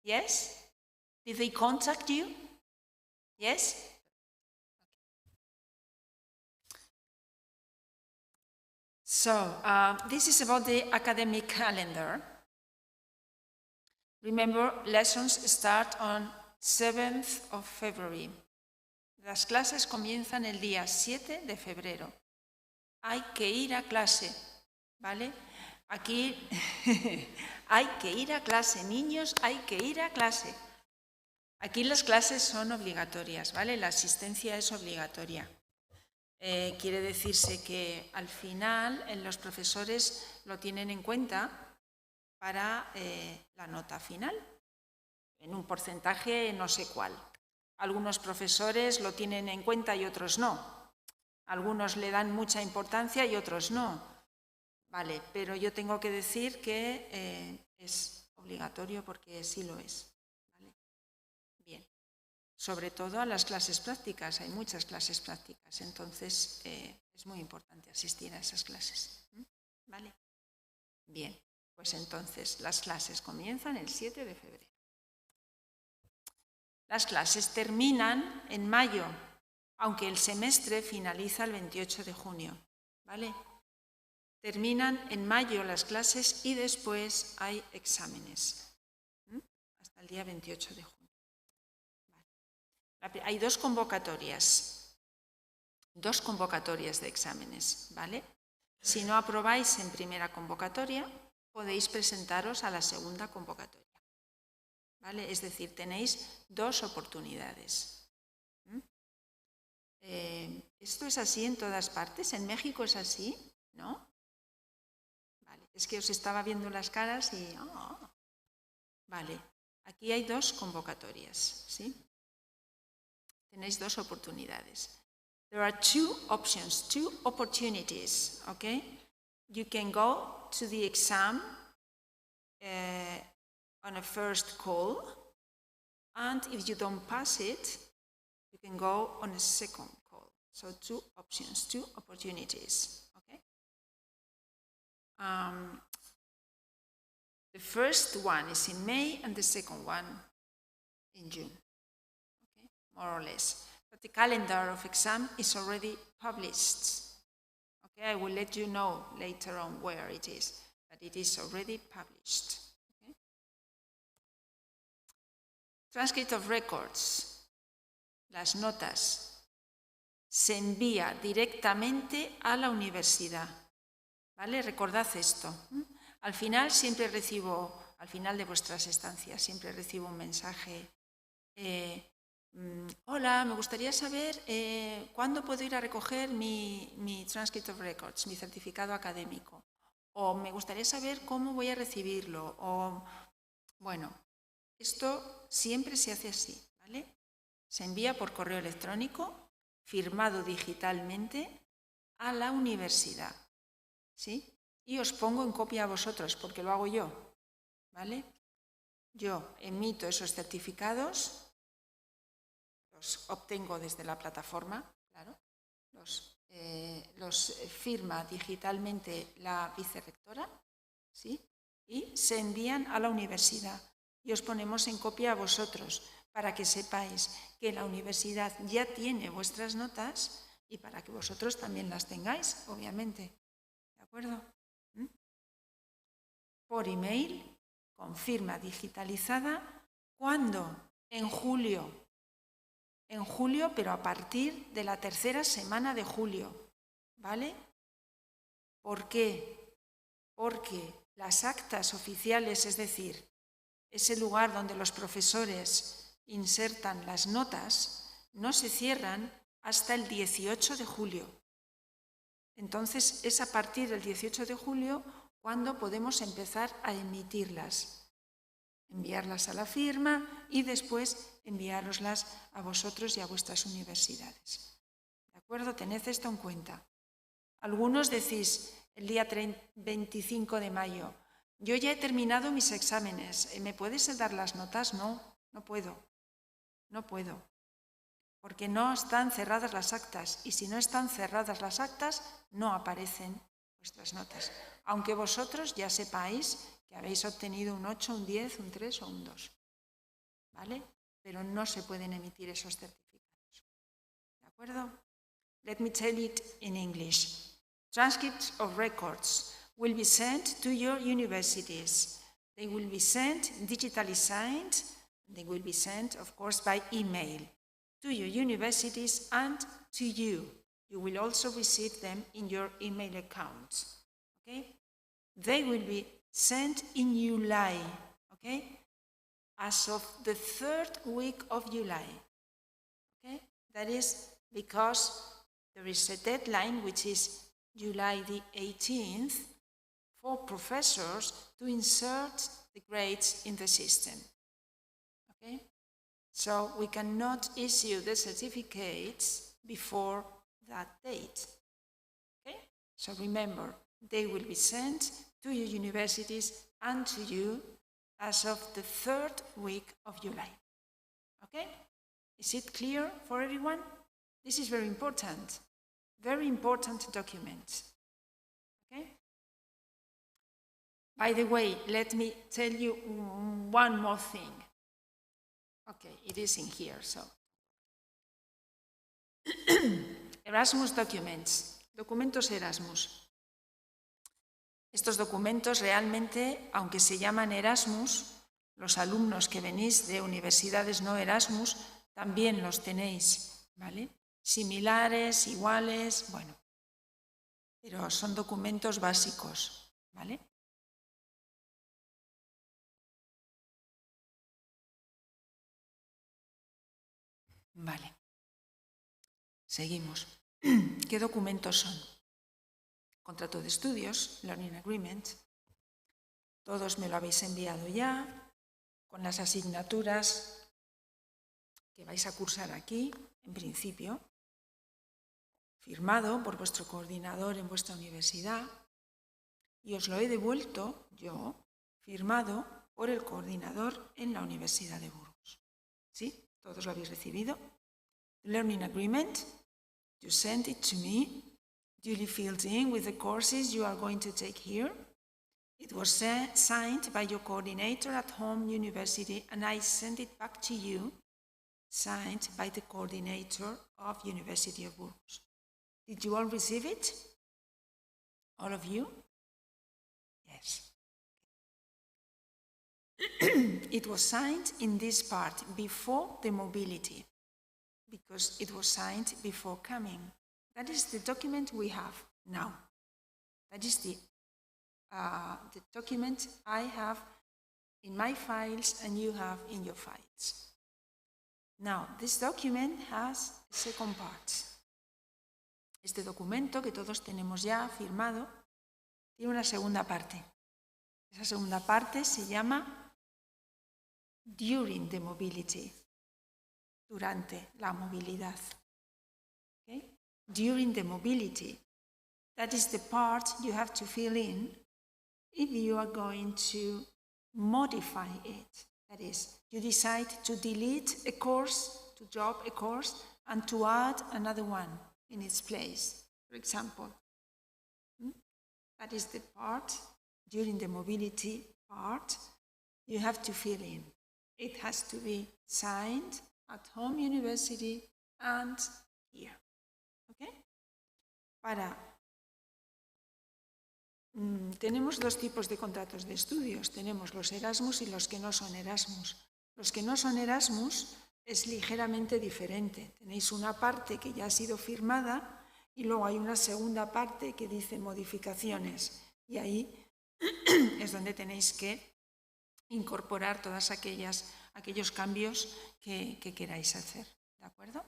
Yes? Did they contact you? Yes? So, this is about the academic calendar. Remember, lessons start on 7th of February. Las clases comienzan el día 7 de febrero. Hay que ir a clase, ¿vale? Aquí hay que ir a clase, niños, hay que ir a clase. Aquí las clases son obligatorias, ¿vale? La asistencia es obligatoria. Quiere decirse que al final los profesores lo tienen en cuenta para la nota final, en un porcentaje no sé cuál. Algunos profesores lo tienen en cuenta y otros no. Algunos le dan mucha importancia y otros no. Vale, pero yo tengo que decir que es obligatorio porque sí lo es. ¿Vale? Bien. Sobre todo a las clases prácticas, hay muchas clases prácticas, entonces es muy importante asistir a esas clases. ¿Vale? Bien, pues entonces las clases comienzan el 7 de febrero. Las clases terminan en mayo, aunque el semestre finaliza el 28 de junio. ¿Vale? Terminan en mayo las clases y después hay exámenes, hasta el día 28 de junio. Vale. Hay dos convocatorias de exámenes, ¿vale? Si no aprobáis en primera convocatoria, podéis presentaros a la segunda convocatoria, ¿vale? Es decir, tenéis dos oportunidades. ¿Esto es así en todas partes? ¿En México es así? ¿No? Es que os estaba viendo las caras y... Vale, aquí hay dos convocatorias, ¿sí? Tenéis dos oportunidades. There are two options, two opportunities, okay? You can go to the exam on a first call, and if you don't pass it, you can go on a second call. So two options, two opportunities. The first one is in May and the second one in June, okay? More or less. But the calendar of exam is already published. Okay, I will let you know later on where it is, but it is already published. Okay? Transcript of records, las notas, se envía directamente a la universidad. ¿Vale? Recordad esto. Al final siempre recibo, al final de vuestras estancias, siempre recibo un mensaje. Hola, me gustaría saber cuándo puedo ir a recoger mi Transcript of Records, mi certificado académico. O me gustaría saber cómo voy a recibirlo. O, bueno, esto siempre se hace así, ¿vale? Se envía por correo electrónico, firmado digitalmente, a la universidad. ¿Sí? Y os pongo en copia a vosotros, porque lo hago yo, ¿vale? Yo emito esos certificados, los obtengo desde la plataforma, claro, los firma digitalmente la vicerrectora, ¿sí? Y se envían a la universidad y os ponemos en copia a vosotros para que sepáis que la universidad ya tiene vuestras notas y para que vosotros también las tengáis, obviamente. ¿De acuerdo? Por email, con firma digitalizada, ¿cuándo? En julio, pero a partir de la tercera semana de julio, ¿vale? ¿Por qué? Porque las actas oficiales, es decir, ese lugar donde los profesores insertan las notas, no se cierran hasta el 18 de julio. Entonces, es a partir del 18 de julio cuando podemos empezar a emitirlas, enviarlas a la firma y después enviároslas a vosotros y a vuestras universidades. ¿De acuerdo? Tened esto en cuenta. Algunos decís el día 25 de mayo, yo ya he terminado mis exámenes, ¿me puedes dar las notas? No, no puedo, porque no están cerradas las actas y si no están cerradas las actas no aparecen vuestras notas, aunque vosotros ya sepáis que habéis obtenido un 8, un 10, un 3 o un 2, ¿vale? Pero no se pueden emitir esos certificados, ¿de acuerdo? Let me tell it in English. Transcripts of records will be sent to your universities. They will be sent digitally signed. They will be sent, of course, by email to your universities and to you. You will also receive them in your email accounts. Okay? They will be sent in July. Okay? As of the 3rd week of July. Okay? That is because there is a deadline which is July the 18th for professors to insert the grades in the system. Okay? So we cannot issue the certificates before that date. Okay? So remember, they will be sent to your universities and to you as of the 3rd week of July. Okay? Is it clear for everyone? This is very important document. Okay? By the way, let me tell you one more thing. Okay, it is in here, so. Erasmus documents, documentos Erasmus. Estos documentos realmente, aunque se llaman Erasmus, los alumnos que venís de universidades no Erasmus, también los tenéis, ¿vale? Similares, iguales, bueno, pero son documentos básicos, ¿vale? Vale. Seguimos. ¿Qué documentos son? Contrato de estudios, Learning Agreement. Todos me lo habéis enviado ya, con las asignaturas que vais a cursar aquí, en principio, firmado por vuestro coordinador en vuestra universidad, y os lo he devuelto yo, firmado por el coordinador en la Universidad de Burgos. ¿Sí? ¿Todos lo habéis recibido? Learning Agreement, you sent it to me, duly filled in with the courses you are going to take here. It was signed by your coordinator at home university, and I sent it back to you, signed by the coordinator of University of Burgos. Did you all receive it? All of you? Yes. It was signed in this part before the mobility, because it was signed before coming. That is the document we have now. That is the document I have in my files and you have in your files. Now, this document has a second part. Este documento que todos tenemos ya firmado tiene una segunda parte. Esa segunda parte se llama During the Mobility, durante la movilidad. Okay? During the mobility, that is the part you have to fill in if you are going to modify it. That is, you decide to delete a course, to drop a course, and to add another one in its place, for example. That is the part, during the mobility part, you have to fill in. It has to be signed at home university and here. ¿Okay? Tenemos dos tipos de contratos de estudios. Tenemos los Erasmus y los que no son Erasmus. Los que no son Erasmus es ligeramente diferente. Tenéis una parte que ya ha sido firmada y luego hay una segunda parte que dice modificaciones. Y ahí es donde tenéis que incorporar todos aquellos cambios que queráis hacer. ¿De acuerdo?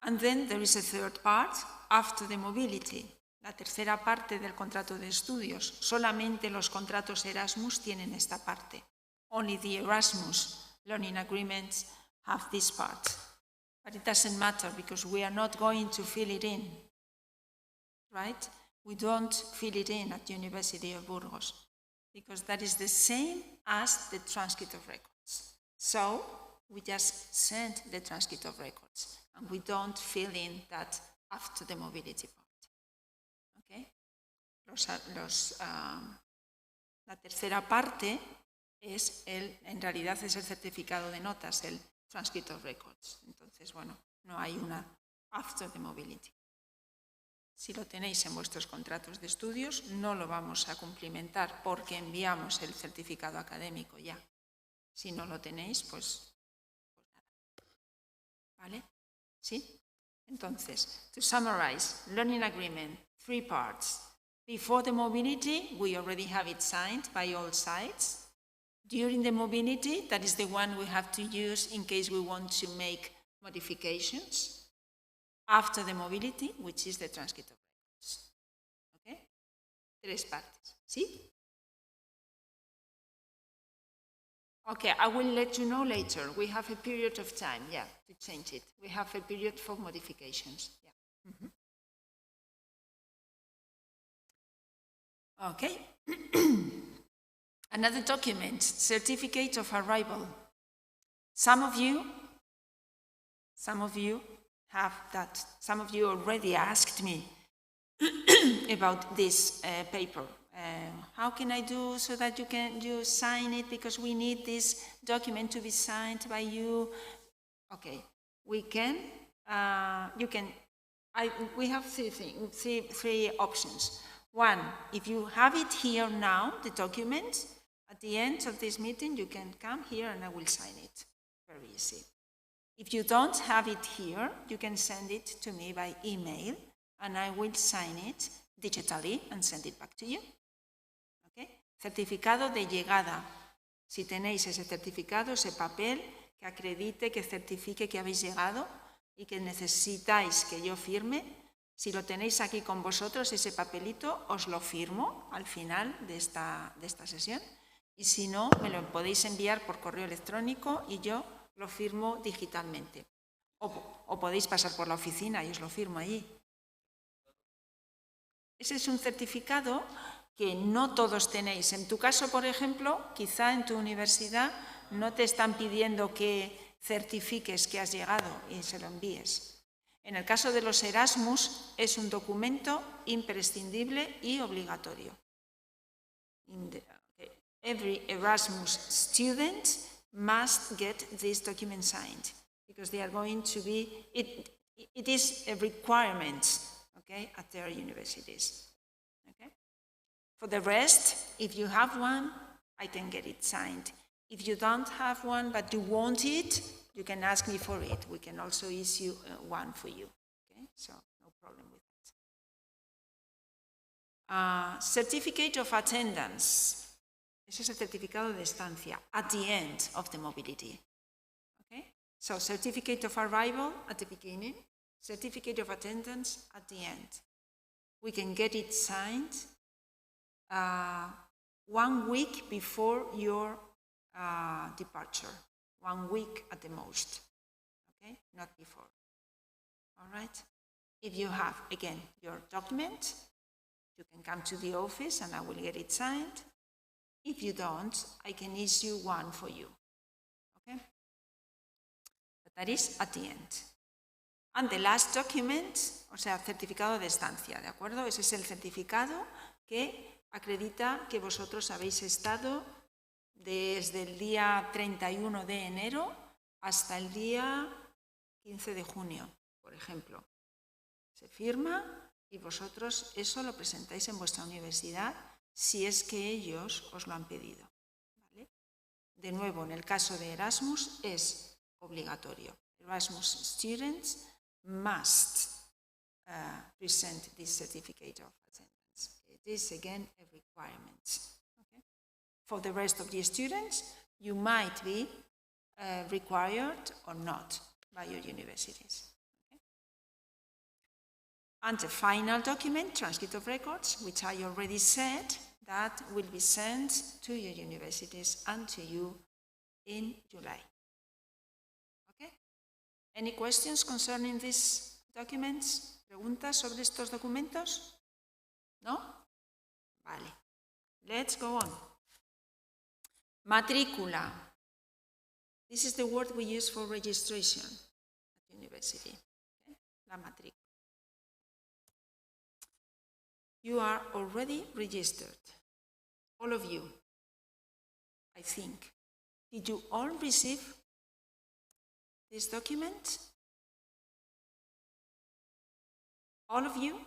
And then there is a third part after the mobility. La tercera parte del contrato de estudios. Solamente los contratos Erasmus tienen esta parte. Only the Erasmus learning agreements have this part. But it doesn't matter because we are not going to fill it in. Right? We don't fill it in at the University of Burgos because that is the same as the transcript of records. So we just send the transcript of records and we don't fill in that after the mobility part. Okay? La tercera parte en realidad es el certificado de notas, el transcript of records. Entonces, bueno, no hay una after the mobility. Si lo tenéis en vuestros contratos de estudios, no lo vamos a cumplimentar porque enviamos el certificado académico ya. Si no lo tenéis, pues nada. ¿Vale? ¿Sí? Entonces, to summarize, learning agreement, 3 parts. Before the mobility, we already have it signed by all sides. During the mobility, that is the one we have to use in case we want to make modifications. After the mobility, which is the transcript of records. Okay? 3 partes. ¿Sí? Okay, I will let you know later. We have a period of time, to change it. We have a period for modifications. Okay. Another document, certificate of arrival. Some of you have that. Some of you already asked me about this paper. How can I do so that you sign it because we need this document to be signed by you? Okay, we can. We have three options. One, if you have it here now, the document, at the end of this meeting, you can come here and I will sign it. Very easy. If you don't have it here, you can send it to me by email and I will sign it digitally and send it back to you. Okay? Certificado de llegada. Si tenéis ese certificado, ese papel que acredite, que certifique que habéis llegado y que necesitáis que yo firme, si lo tenéis aquí con vosotros, ese papelito, os lo firmo al final de esta sesión. Y si no, me lo podéis enviar por correo electrónico y yo lo firmo digitalmente. O podéis pasar por la oficina y os lo firmo allí. Ese es un certificado que no todos tenéis. En tu caso, por ejemplo, quizá en tu universidad no te están pidiendo que certifiques que has llegado y se lo envíes. En el caso de los Erasmus, es un documento imprescindible y obligatorio. Every Erasmus student must get this document signed because they are going to be, it is a requirement, okay, at their universities. Okay? For the rest, if you have one, I can get it signed. If you don't have one but you want it, you can ask me for it. We can also issue one for you. Okay? So no problem with that. Certificate of attendance. Ese es el certificado de estancia at the end of the mobility. Okay? So certificate of arrival at the beginning, certificate of attendance at the end. We can get it signed 1 week before your departure. 1 week at the most, okay? Not before, all right? If you have, again, your document, you can come to the office and I will get it signed. If you don't, I can issue one for you, okay? That is at the end. And the last document, o sea, certificado de estancia, ¿de acuerdo? Ese es el certificado que acredita que vosotros habéis estado desde el día 31 de enero hasta el día 15 de junio, por ejemplo. Se firma y vosotros eso lo presentáis en vuestra universidad si es que ellos os lo han pedido, ¿vale? De nuevo, en el caso de Erasmus es obligatorio. Erasmus students must present this certificate of attendance. It is again a requirement. Okay? For the rest of the students, you might be required or not by your universities. Okay? And the final document, transcript of records, which I already said, that will be sent to your universities and to you in July. Okay? Any questions concerning these documents? ¿Preguntas sobre estos documentos? ¿No? Vale. Let's go on. Matrícula. This is the word we use for registration at university. Okay? La matrícula. You are already registered. All of you, I think. Did you all receive this document? All of you?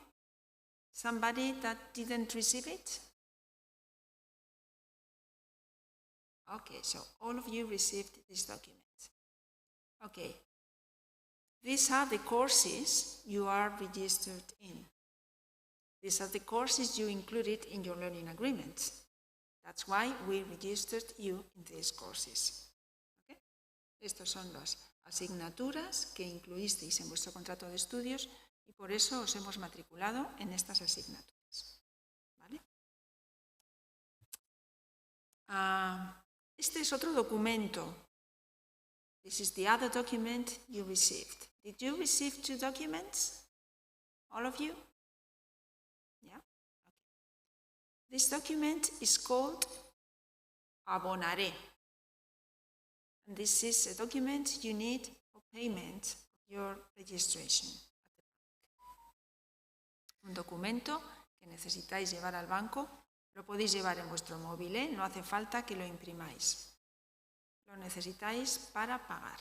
Somebody that didn't receive it? Okay, so all of you received this document. Okay. These are the courses you are registered in. These are the courses you included in your learning agreement. That's why we registered you in these courses. Okay? Estos son las asignaturas que incluisteis en vuestro contrato de estudios y por eso os hemos matriculado en estas asignaturas. ¿Vale? Este es otro documento. This is the other document you received. Did you receive two documents? All of you? Yeah? Okay. This document is called Abonaré. And this is a document you need for payment of your registration. Un documento que necesitáis llevar al banco, lo podéis llevar en vuestro móvil, ¿eh? No hace falta que lo imprimáis. Lo necesitáis para pagar.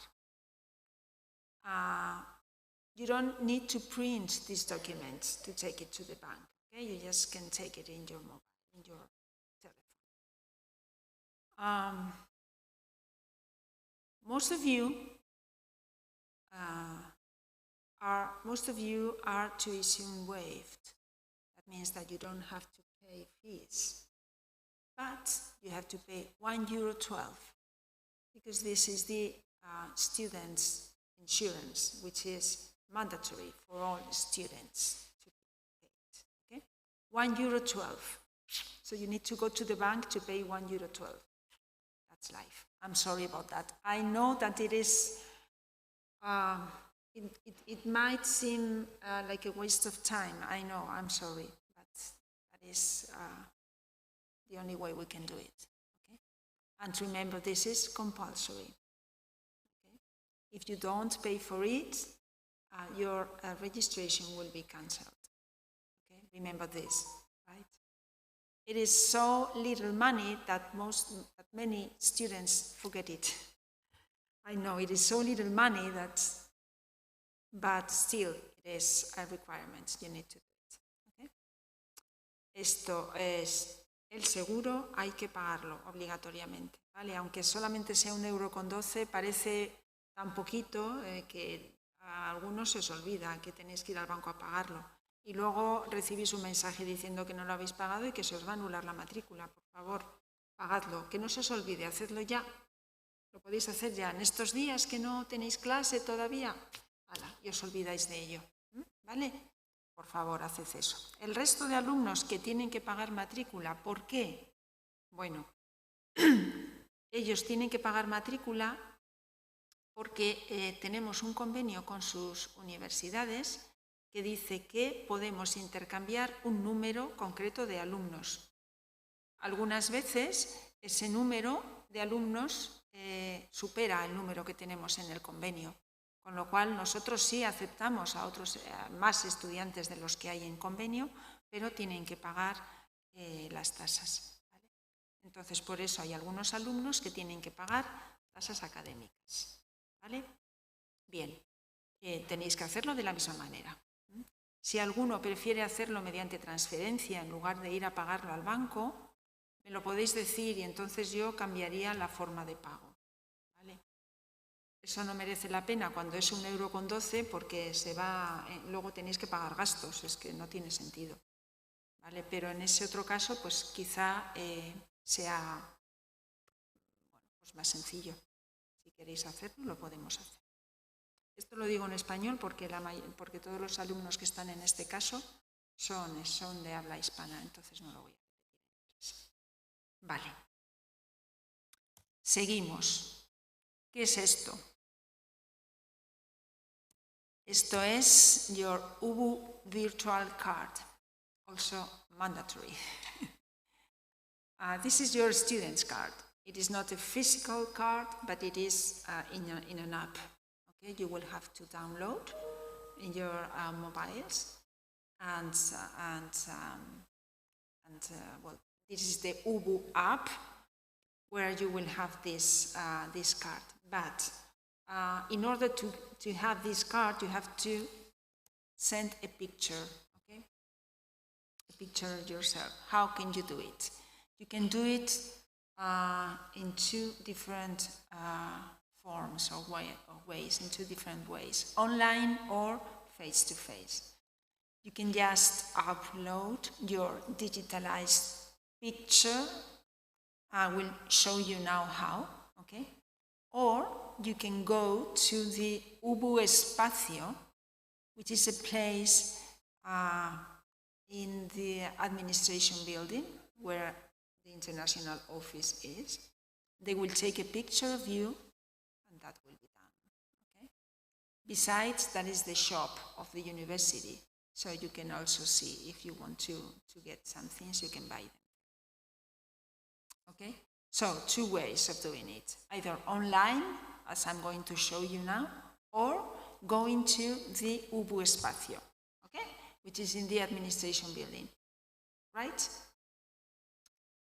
You don't need to print these documents to take it to the bank. Okay? You just can take it in your mobile, in your telephone. Most of you are tuition waived. That means that you don't have to pay fees, but you have to pay €1.12 because this is the students' insurance, which is mandatory for all students to be paid. Okay? €1.12. So you need to go to the bank to pay €1.12. That's life. I'm sorry about that. I know that it is. It might seem like a waste of time. I know, I'm sorry, but that is the only way we can do it. Okay? And remember, this is compulsory. Okay? If you don't pay for it, your registration will be cancelled. Okay? Remember this, right? It is so little money that many students forget it. I know it is so little money but still it is a requirement. You need to do it. Okay? Esto es el seguro, hay que pagarlo obligatoriamente, ¿vale? Aunque solamente sea €1,12, parece tan poquito que a algunos se os olvida que tenéis que ir al banco a pagarlo. Y luego recibís un mensaje diciendo que no lo habéis pagado y que se os va a anular la matrícula. Por favor, pagadlo. Que no se os olvide, hacedlo ya. Lo podéis hacer ya. En estos días que no tenéis clase todavía, y os olvidáis de ello. ¿Vale? Por favor, haced eso. El resto de alumnos que tienen que pagar matrícula, ¿por qué? Bueno, ellos tienen que pagar matrícula porque tenemos un convenio con sus universidades que dice que podemos intercambiar un número concreto de alumnos. Algunas veces ese número de alumnos supera el número que tenemos en el convenio. Con lo cual, nosotros sí aceptamos a otros, más estudiantes de los que hay en convenio, pero tienen que pagar las tasas, ¿vale? Entonces, por eso hay algunos alumnos que tienen que pagar tasas académicas, ¿vale? Bien, tenéis que hacerlo de la misma manera. Si alguno prefiere hacerlo mediante transferencia en lugar de ir a pagarlo al banco, me lo podéis decir y entonces yo cambiaría la forma de pago, ¿vale? Eso no merece la pena cuando es 1,12 € porque luego tenéis que pagar gastos, es que no tiene sentido, ¿vale? Pero en ese otro caso, pues quizá sea pues más sencillo. Si queréis hacerlo, lo podemos hacer. Esto lo digo en español porque todos los alumnos que están en este caso son de habla hispana, entonces no lo voy a repetir. Vale. Seguimos. ¿Qué es esto? Esto es your UBU Virtual Card, also mandatory. This is your student's card. It is not a physical card, but it is in an app. Okay, you will have to download in your mobiles, and well, this is the UBU app where you will have this card. But in order to have this card, you have to send a picture, okay? A picture yourself. How can you do it? You can do it in two different forms or ways, in two different ways, online or face-to-face. You can just upload your digitalized picture. I will show you now how, okay? Or you can go to the UBU Espacio, which is a place in the administration building where the International office is. They will take a picture of you and that will be done, okay? Besides, that is the shop of the university, so you can also see if you want to get some things, you can buy them. Okay? So, two ways of doing it. Either online, as I'm going to show you now, or going to the UBU Espacio, okay? Which is in the administration building, right?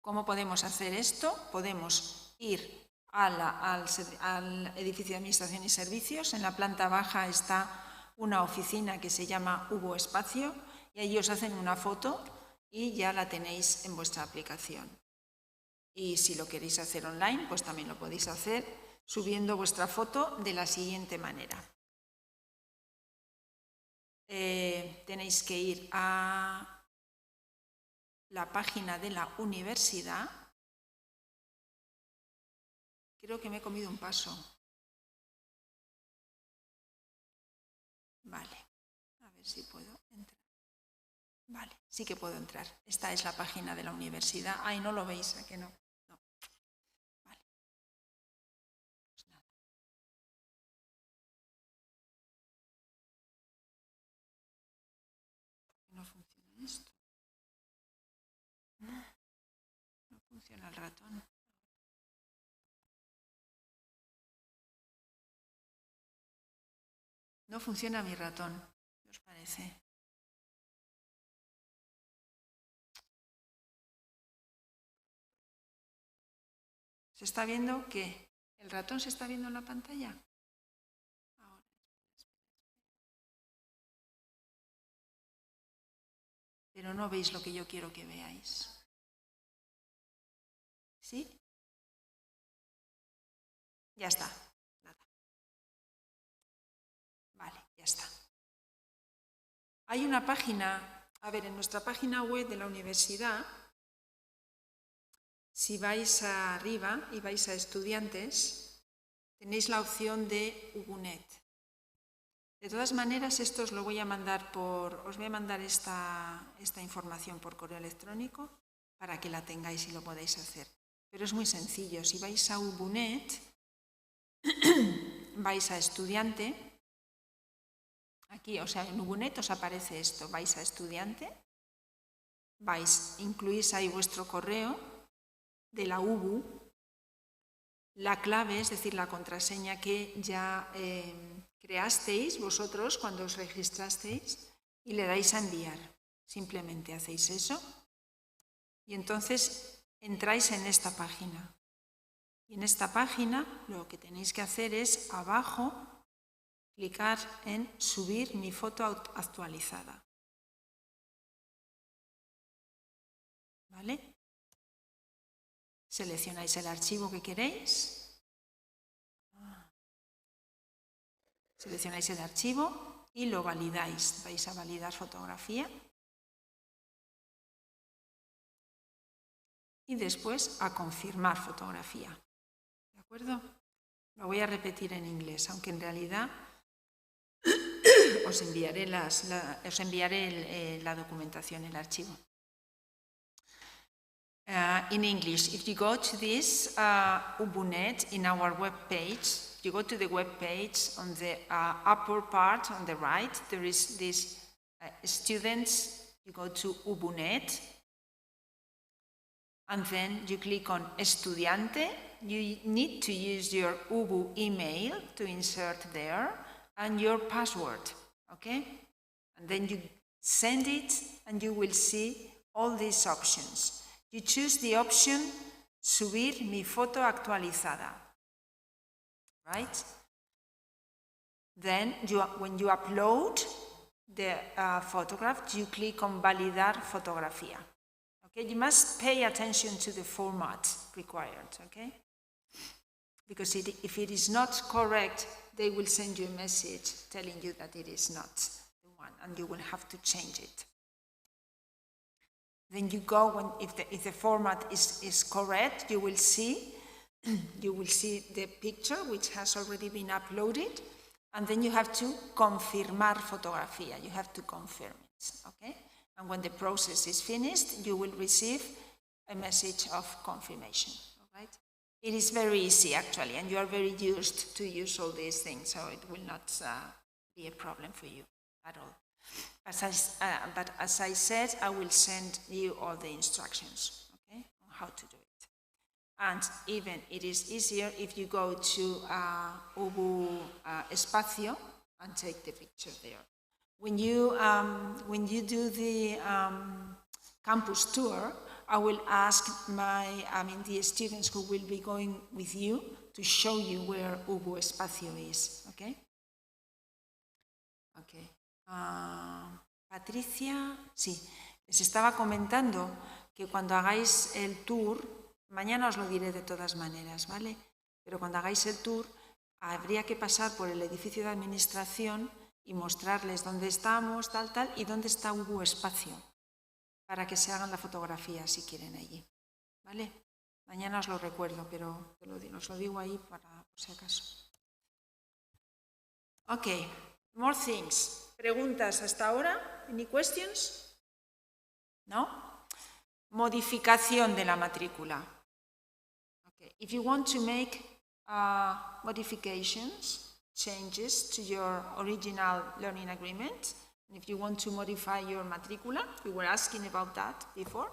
¿Cómo podemos hacer esto? Podemos ir al edificio de Administración y Servicios. En la planta baja está una oficina que se llama UBU Espacio y ahí os hacen una foto y ya la tenéis en vuestra aplicación. Y si lo queréis hacer online, pues también lo podéis hacer subiendo vuestra foto de la siguiente manera. Tenéis que ir a la página de la universidad. Creo que me he comido un paso. Vale, a ver si puedo entrar. Vale, sí que puedo entrar. Esta es la página de la universidad. Ay, no lo veis, ¿a que no? No. Vale. Pues nada. No funciona esto. No funciona el ratón. No funciona mi ratón, ¿qué os parece? ¿Se está viendo qué? ¿El ratón se está viendo en la pantalla? Ahora. Pero no veis lo que yo quiero que veáis. ¿Sí? Ya está. Nada. Vale, ya está. Hay una página, a ver, en nuestra página web de la universidad, si vais arriba y vais a estudiantes, tenéis la opción de UBUNet. De todas maneras, esto os lo voy a mandar os voy a mandar esta información por correo electrónico para que la tengáis y lo podáis hacer. Pero es muy sencillo. Si vais a UBUNet, vais a estudiante. Aquí, o sea, en UBUNet os aparece esto. Vais a estudiante, incluís ahí vuestro correo de la UBU, la clave, es decir, la contraseña que creasteis vosotros cuando os registrasteis y le dais a enviar. Simplemente hacéis eso y entonces entráis en esta página. Y en esta página lo que tenéis que hacer es abajo clicar en subir mi foto actualizada. ¿Vale? Seleccionáis el archivo que queréis. Seleccionáis el archivo y lo validáis. Vais a validar fotografía. Y después a confirmar fotografía. ¿De acuerdo? Lo voy a repetir en inglés, aunque en realidad os enviaré la documentación, el archivo. In English, if you go to this UbuNet in our web page, you go to the web page on the upper part on the right, there is this students, you go to UbuNet, and then you click on Estudiante. You need to use your Ubu email to insert there and your password, okay? And then you send it and you will see all these options. You choose the option subir mi foto actualizada, right? Then when you upload the photograph, you click on validar fotografía. Okay, you must pay attention to the format required, okay? Because if it is not correct, they will send you a message telling you that it is not the one, and you will have to change it. Then you go, if the format is correct, you will see the picture which has already been uploaded, and then you have to confirmar fotografía, you have to confirm it, okay? And when the process is finished, you will receive a message of confirmation, all right? It is very easy, actually, and you are very used to use all these things, so it will not be a problem for you at all. But as I said, I will send you all the instructions, okay, on how to do it. And even it is easier if you go to Ubu Espacio and take the picture there. When you do the campus tour, I will ask the students who will be going with you to show you where Ubu Espacio is, okay? Okay. Patricia, sí, les estaba comentando que cuando hagáis el tour, mañana os lo diré de todas maneras, ¿vale? Pero cuando hagáis el tour, habría que pasar por el edificio de administración y mostrarles dónde estamos, tal, y dónde está Ubu Espacio, para que se hagan la fotografía si quieren allí, ¿vale? Mañana os lo recuerdo, pero os lo digo ahí por si acaso. Ok, more things. ¿Preguntas hasta ahora? Any questions? ¿No? Modificación de la matrícula. Okay. If you want to make modifications, changes to your original learning agreement, and if you want to modify your matrícula, we were asking about that before.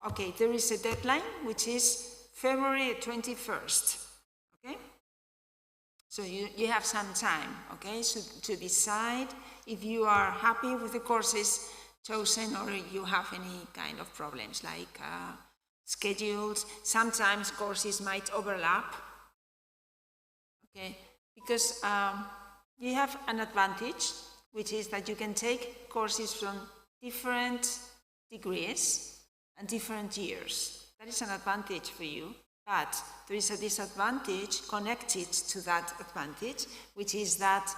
Okay, there is a deadline which is February 21st. Okay? So you have some time, okay, so to decide if you are happy with the courses chosen or you have any kind of problems like schedules. Sometimes courses might overlap, okay, because you have an advantage, which is that you can take courses from different degrees and different years. That is an advantage for you. But there is a disadvantage connected to that advantage, which is that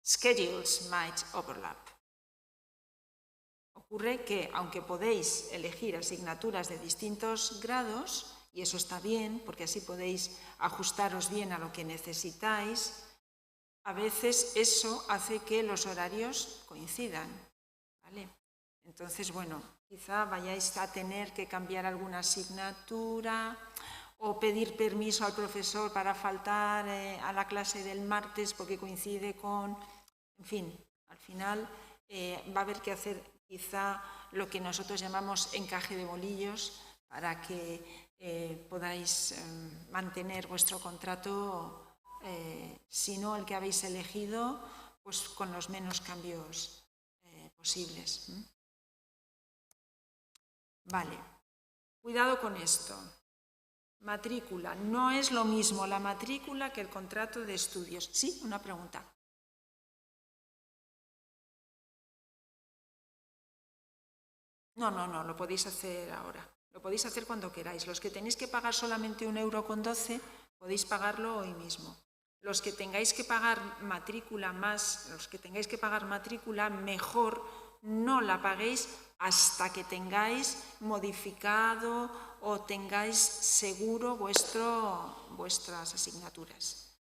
schedules might overlap. Ocurre que, aunque podéis elegir asignaturas de distintos grados, y eso está bien, porque así podéis ajustaros bien a lo que necesitáis, a veces eso hace que los horarios coincidan, ¿vale? Entonces, bueno, quizá vayáis a tener que cambiar alguna asignatura o pedir permiso al profesor para faltar a la clase del martes porque coincide con... En fin, al final va a haber que hacer quizá lo que nosotros llamamos encaje de bolillos para que podáis mantener vuestro contrato sino el que habéis elegido, pues con los menos cambios posibles. Vale, cuidado con esto. Matrícula. No es lo mismo la matrícula que el contrato de estudios. ¿Sí? Una pregunta. No, lo podéis hacer ahora. Lo podéis hacer cuando queráis. Los que tenéis que pagar solamente 1,12 € podéis pagarlo hoy mismo. Los que tengáis que pagar matrícula mejor no la paguéis hasta que tengáis modificado o tengáis seguro vuestras asignaturas.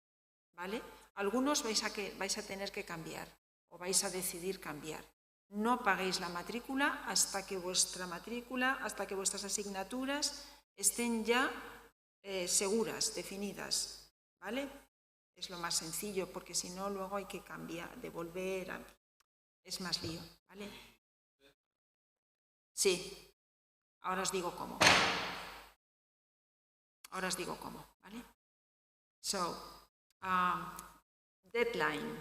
¿Vale? Algunos vais a tener que cambiar o vais a decidir cambiar. No paguéis la matrícula hasta que vuestras asignaturas estén ya seguras, definidas, ¿vale? Es lo más sencillo, porque si no, luego hay que cambiar, devolver, es más lío, ¿vale? Sí, ahora os digo cómo. ¿Vale? So, deadline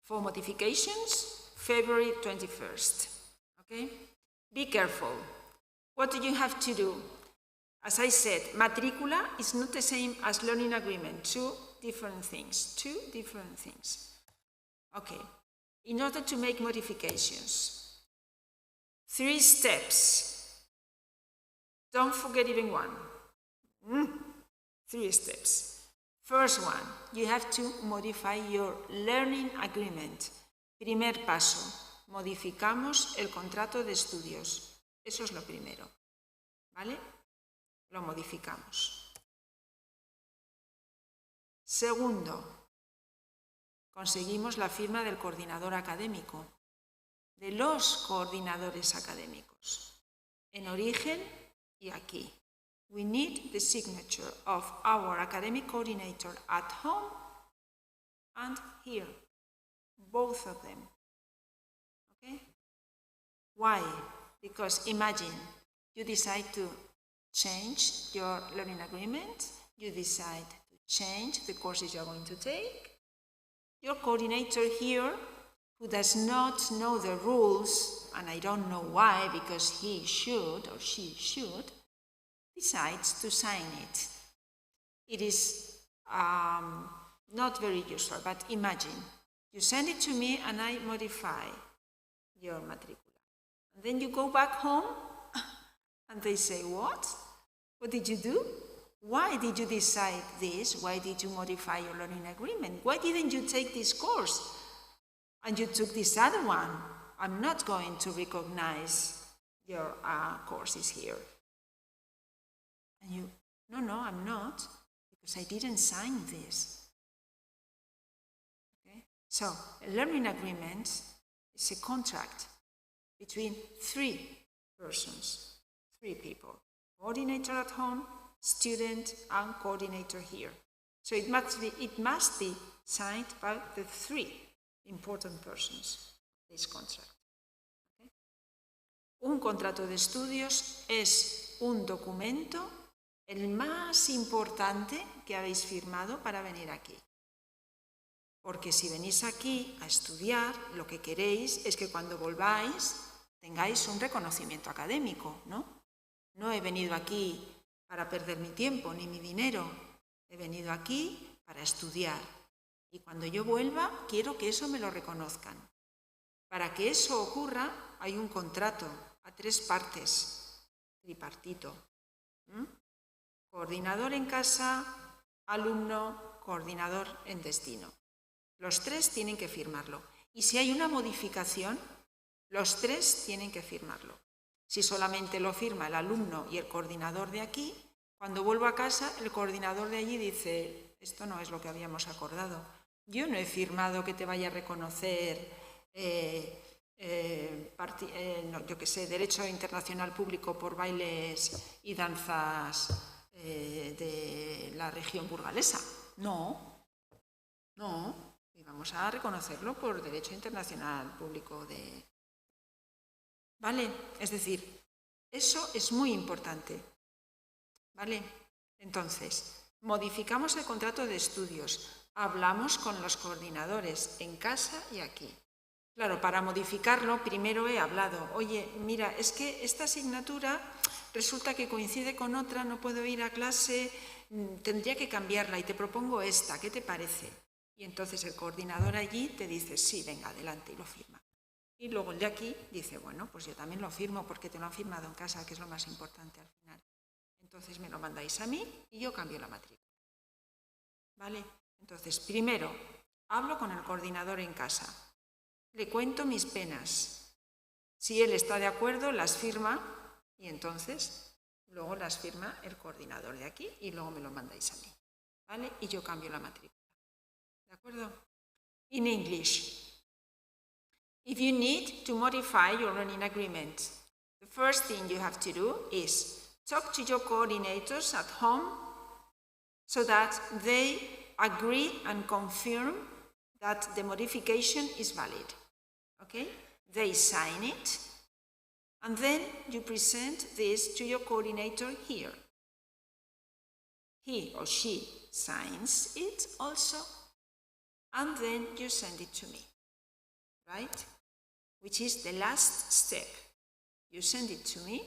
for modifications. February 21st, okay? Be careful. What do you have to do? As I said, matrícula is not the same as learning agreement. Two different things. Okay. In order to make modifications, 3 steps. Don't forget even one. 3 steps. First one, you have to modify your learning agreement. Primer paso, modificamos el contrato de estudios. Eso es lo primero, ¿vale? Lo modificamos. Segundo, conseguimos la firma del coordinador académico, de los coordinadores académicos, en origen y aquí. We need the signature of our academic coordinator at home and here. Both of them. Okay? Why? Because imagine you decide to change your learning agreement, you decide to change the courses you're going to take. Your coordinator here, who does not know the rules, and I don't know why, because he should or she should, decides to sign it. It is not very useful, but imagine. You send it to me and I modify your matricula. And then you go back home and they say, what? What did you do? Why did you decide this? Why did you modify your learning agreement? Why didn't you take this course? And you took this other one. I'm not going to recognize your courses here. And you, no, I'm not, because I didn't sign this. So, a learning agreement is a contract between 3 persons, 3 people. Coordinator at home, student, and coordinator here. So it must be signed by the 3 important persons, this contract. Okay? Un contrato de estudios es un documento, el más importante que habéis firmado para venir aquí. Porque si venís aquí a estudiar, lo que queréis es que cuando volváis tengáis un reconocimiento académico, ¿no? No he venido aquí para perder mi tiempo ni mi dinero. He venido aquí para estudiar. Y cuando yo vuelva, quiero que eso me lo reconozcan. Para que eso ocurra, hay un contrato a 3 partes, tripartito. Coordinador en casa, alumno, coordinador en destino. Los 3 tienen que firmarlo. Y si hay una modificación, los 3 tienen que firmarlo. Si solamente lo firma el alumno y el coordinador de aquí, cuando vuelvo a casa, el coordinador de allí dice, esto no es lo que habíamos acordado. Yo no he firmado que te vaya a reconocer, Derecho Internacional Público por bailes y danzas de la región burgalesa. No. Y vamos a reconocerlo por Derecho Internacional Público de... ¿Vale? Es decir, eso es muy importante. ¿Vale? Entonces, Modificamos el contrato de estudios. Hablamos con los coordinadores en casa y aquí. Claro, para modificarlo primero he hablado. Oye, mira, es que esta asignatura resulta que coincide con otra, no puedo ir a clase, tendría que cambiarla y te propongo esta, ¿qué te parece? Y entonces el coordinador allí te dice, sí, venga, adelante, y lo firma. Y luego el de aquí dice, bueno, pues yo también lo firmo porque te lo han firmado en casa, que es lo más importante al final. Entonces me lo mandáis a mí y yo cambio la matrícula. ¿Vale? Entonces, primero, hablo con el coordinador en casa. Le cuento mis penas. Si él está de acuerdo, las firma y entonces luego las firma el coordinador de aquí y luego me lo mandáis a mí. ¿Vale? Y yo cambio la matrícula. ¿De acuerdo? In English. If you need to modify your learning agreement, the first thing you have to do is talk to your coordinators at home so that they agree and confirm that the modification is valid. Okay? They sign it, and then you present this to your coordinator here. He or she signs it also, and then you send it to me. Right? Which is the last step. You send it to me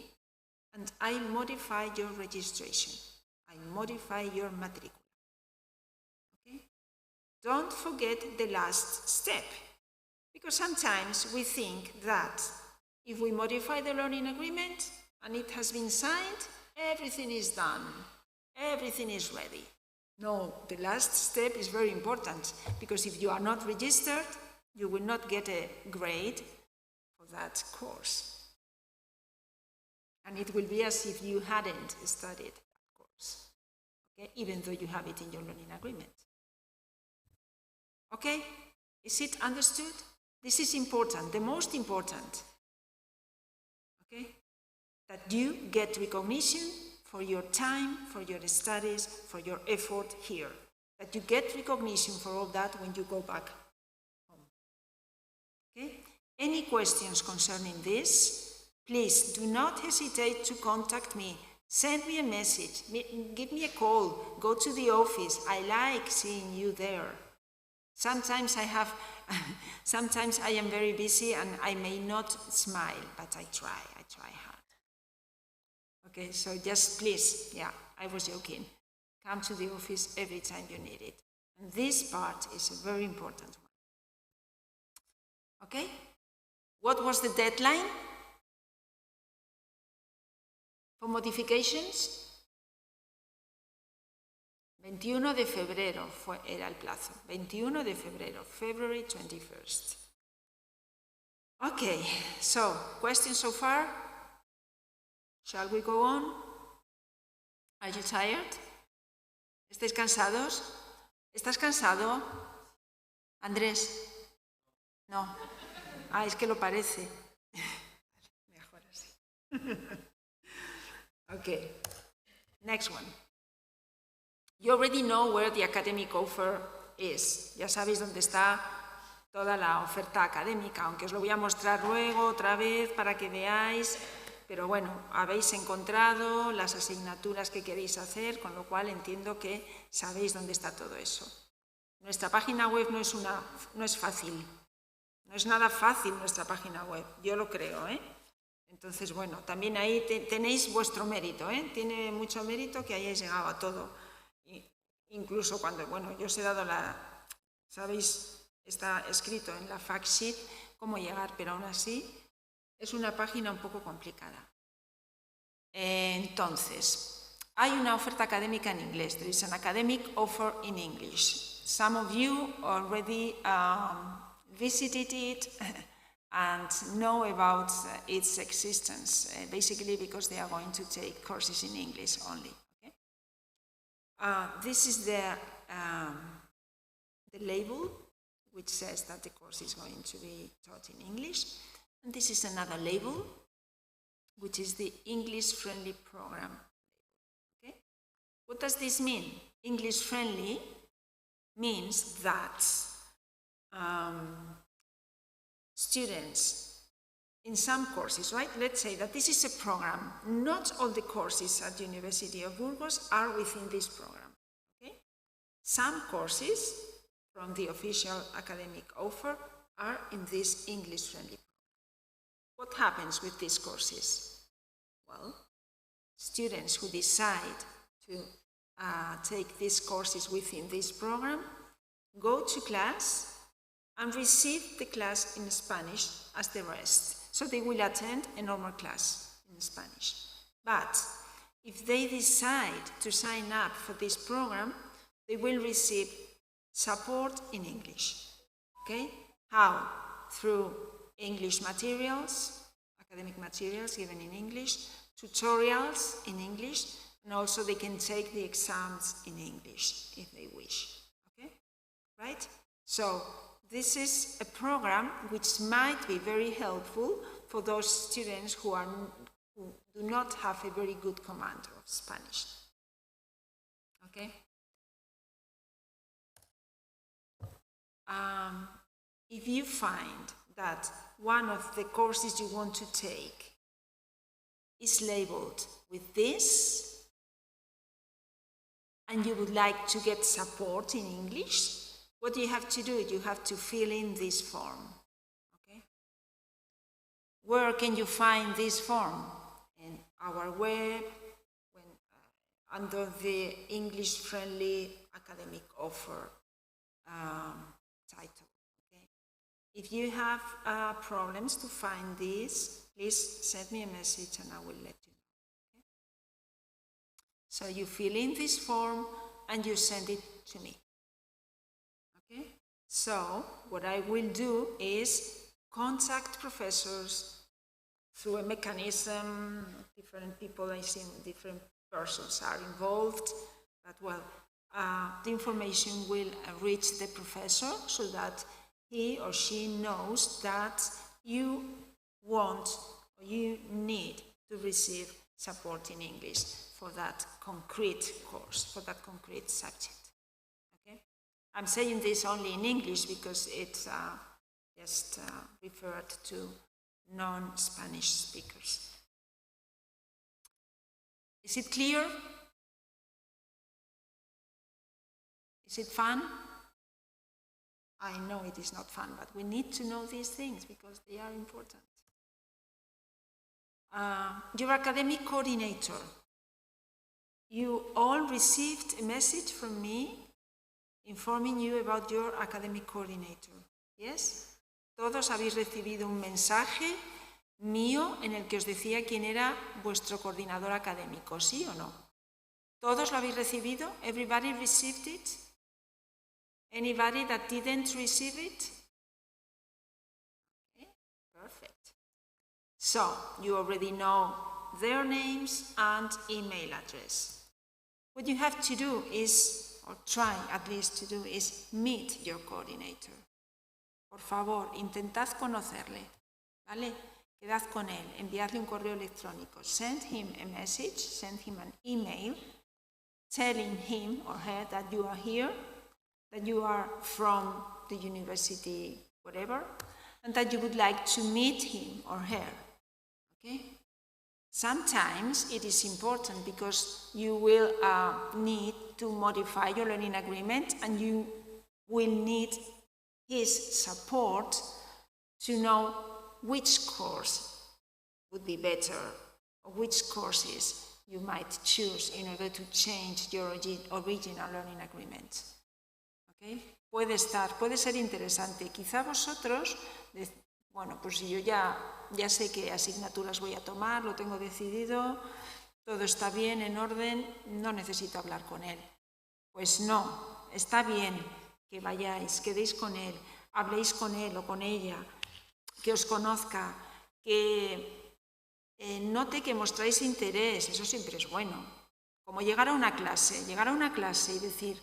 and I modify your registration. I modify your matrícula. Okay? Don't forget the last step, because sometimes we think that if we modify the learning agreement and it has been signed, everything is done, everything is ready. No, the last step is very important, because if you are not registered, you will not get a grade for that course. And it will be as if you hadn't studied that course, okay? Even though you have it in your learning agreement. Okay? Is it understood? This is important, the most important. Okay? That you get recognition for your time, for your studies, for your effort here. That you get recognition for all that when you go back. Okay? Any questions concerning this? Please do not hesitate to contact me. Send me a message, give me a call, go to the office. I like seeing you there. Sometimes I am very busy and I may not smile, but I try hard. Okay, so just please, yeah, I was joking. Come to the office every time you need it. And this part is a very important one. Okay? What was the deadline for modifications? 21 de febrero era el plazo. 21 de febrero, February 21st. Okay, so, questions so far? Shall we go on? Are you tired? ¿Estáis cansados? ¿Estás cansado? Andrés? No. Ah, es que lo parece. Mejor así. Okay. Next one. You already know where the academic offer is. Ya sabéis dónde está toda la oferta académica, aunque os lo voy a mostrar luego otra vez para que veáis. Pero bueno, habéis encontrado las asignaturas que queréis hacer, con lo cual entiendo que sabéis dónde está todo eso. Nuestra página web no es fácil. No es nada fácil nuestra página web, yo lo creo, ¿eh? Entonces, bueno, también ahí tenéis vuestro mérito, ¿eh? Tiene mucho mérito que hayáis llegado a todo. Incluso cuando, bueno, yo os he dado sabéis, está escrito en la fact sheet cómo llegar, pero aún así es una página un poco complicada. Entonces, hay una oferta académica en inglés. There is an academic offer in English. Some of you already visited it and know about its existence, basically because they are going to take courses in English only. Okay? This is the label which says that the course is going to be taught in English. And this is another label, which is the English-friendly program. Okay? What does this mean? English-friendly means that students in some courses, right? Let's say that this is a program. Not all the courses at the University of Burgos are within this program. Some courses from the official academic offer are in this English-friendly program. What happens with these courses? Well, students who decide to take these courses within this program go to class and receive the class in Spanish as the rest. So they will attend a normal class in Spanish. But if they decide to sign up for this program, they will receive support in English. Okay? How? Through English materials, academic materials given in English, tutorials in English, and also they can take the exams in English if they wish. Okay? Right? So this is a program which might be very helpful for those students who do not have a very good command of Spanish. Okay? If you find that one of the courses you want to take is labeled with this, and you would like to get support in English, what you have to do, you have to fill in this form. Okay? Where can you find this form? In our web, under the English-friendly academic offer title. Okay? If you have problems to find this, please send me a message and I will let you know. Okay? So you fill in this form and you send it to me. Okay? So what I will do is contact professors through a mechanism. Different people, I see different persons are involved, but well, the information will reach the professor so that he or she knows that you want or you need to receive support in English for that concrete course, for that concrete subject. Okay? I'm saying this only in English because it's just referred to non-Spanish speakers. Is it clear? Is it fun? I know it is not fun, but we need to know these things because they are important. Your academic coordinator. You all received a message from me informing you about your academic coordinator. Yes? Todos habéis recibido un mensaje mío en el que os decía quién era vuestro coordinador académico, ¿sí o no? ¿Todos lo habéis recibido? Everybody received it? Anybody that didn't receive it? Okay, perfect. So, you already know their names and email address. What you have to do is, or try at least to do, is meet your coordinator. Por favor, intentad conocerle, ¿vale? Quedad con él, enviadle un correo electrónico. Send him a message, send him an email, telling him or her that you are here, that you are from the university, whatever, and that you would like to meet him or her. Okay? Sometimes it is important because you will need to modify your learning agreement and you will need his support to know which course would be better or which courses you might choose in order to change your original learning agreement. ¿Okay? Puede ser interesante. Quizá vosotros, bueno, pues si yo ya sé qué asignaturas voy a tomar, lo tengo decidido, todo está bien, en orden, no necesito hablar con él. Pues no, está bien que vayáis, quedéis con él, habléis con él o con ella, que os conozca, que note que mostráis interés, eso siempre es bueno. Como llegar a una clase y decir: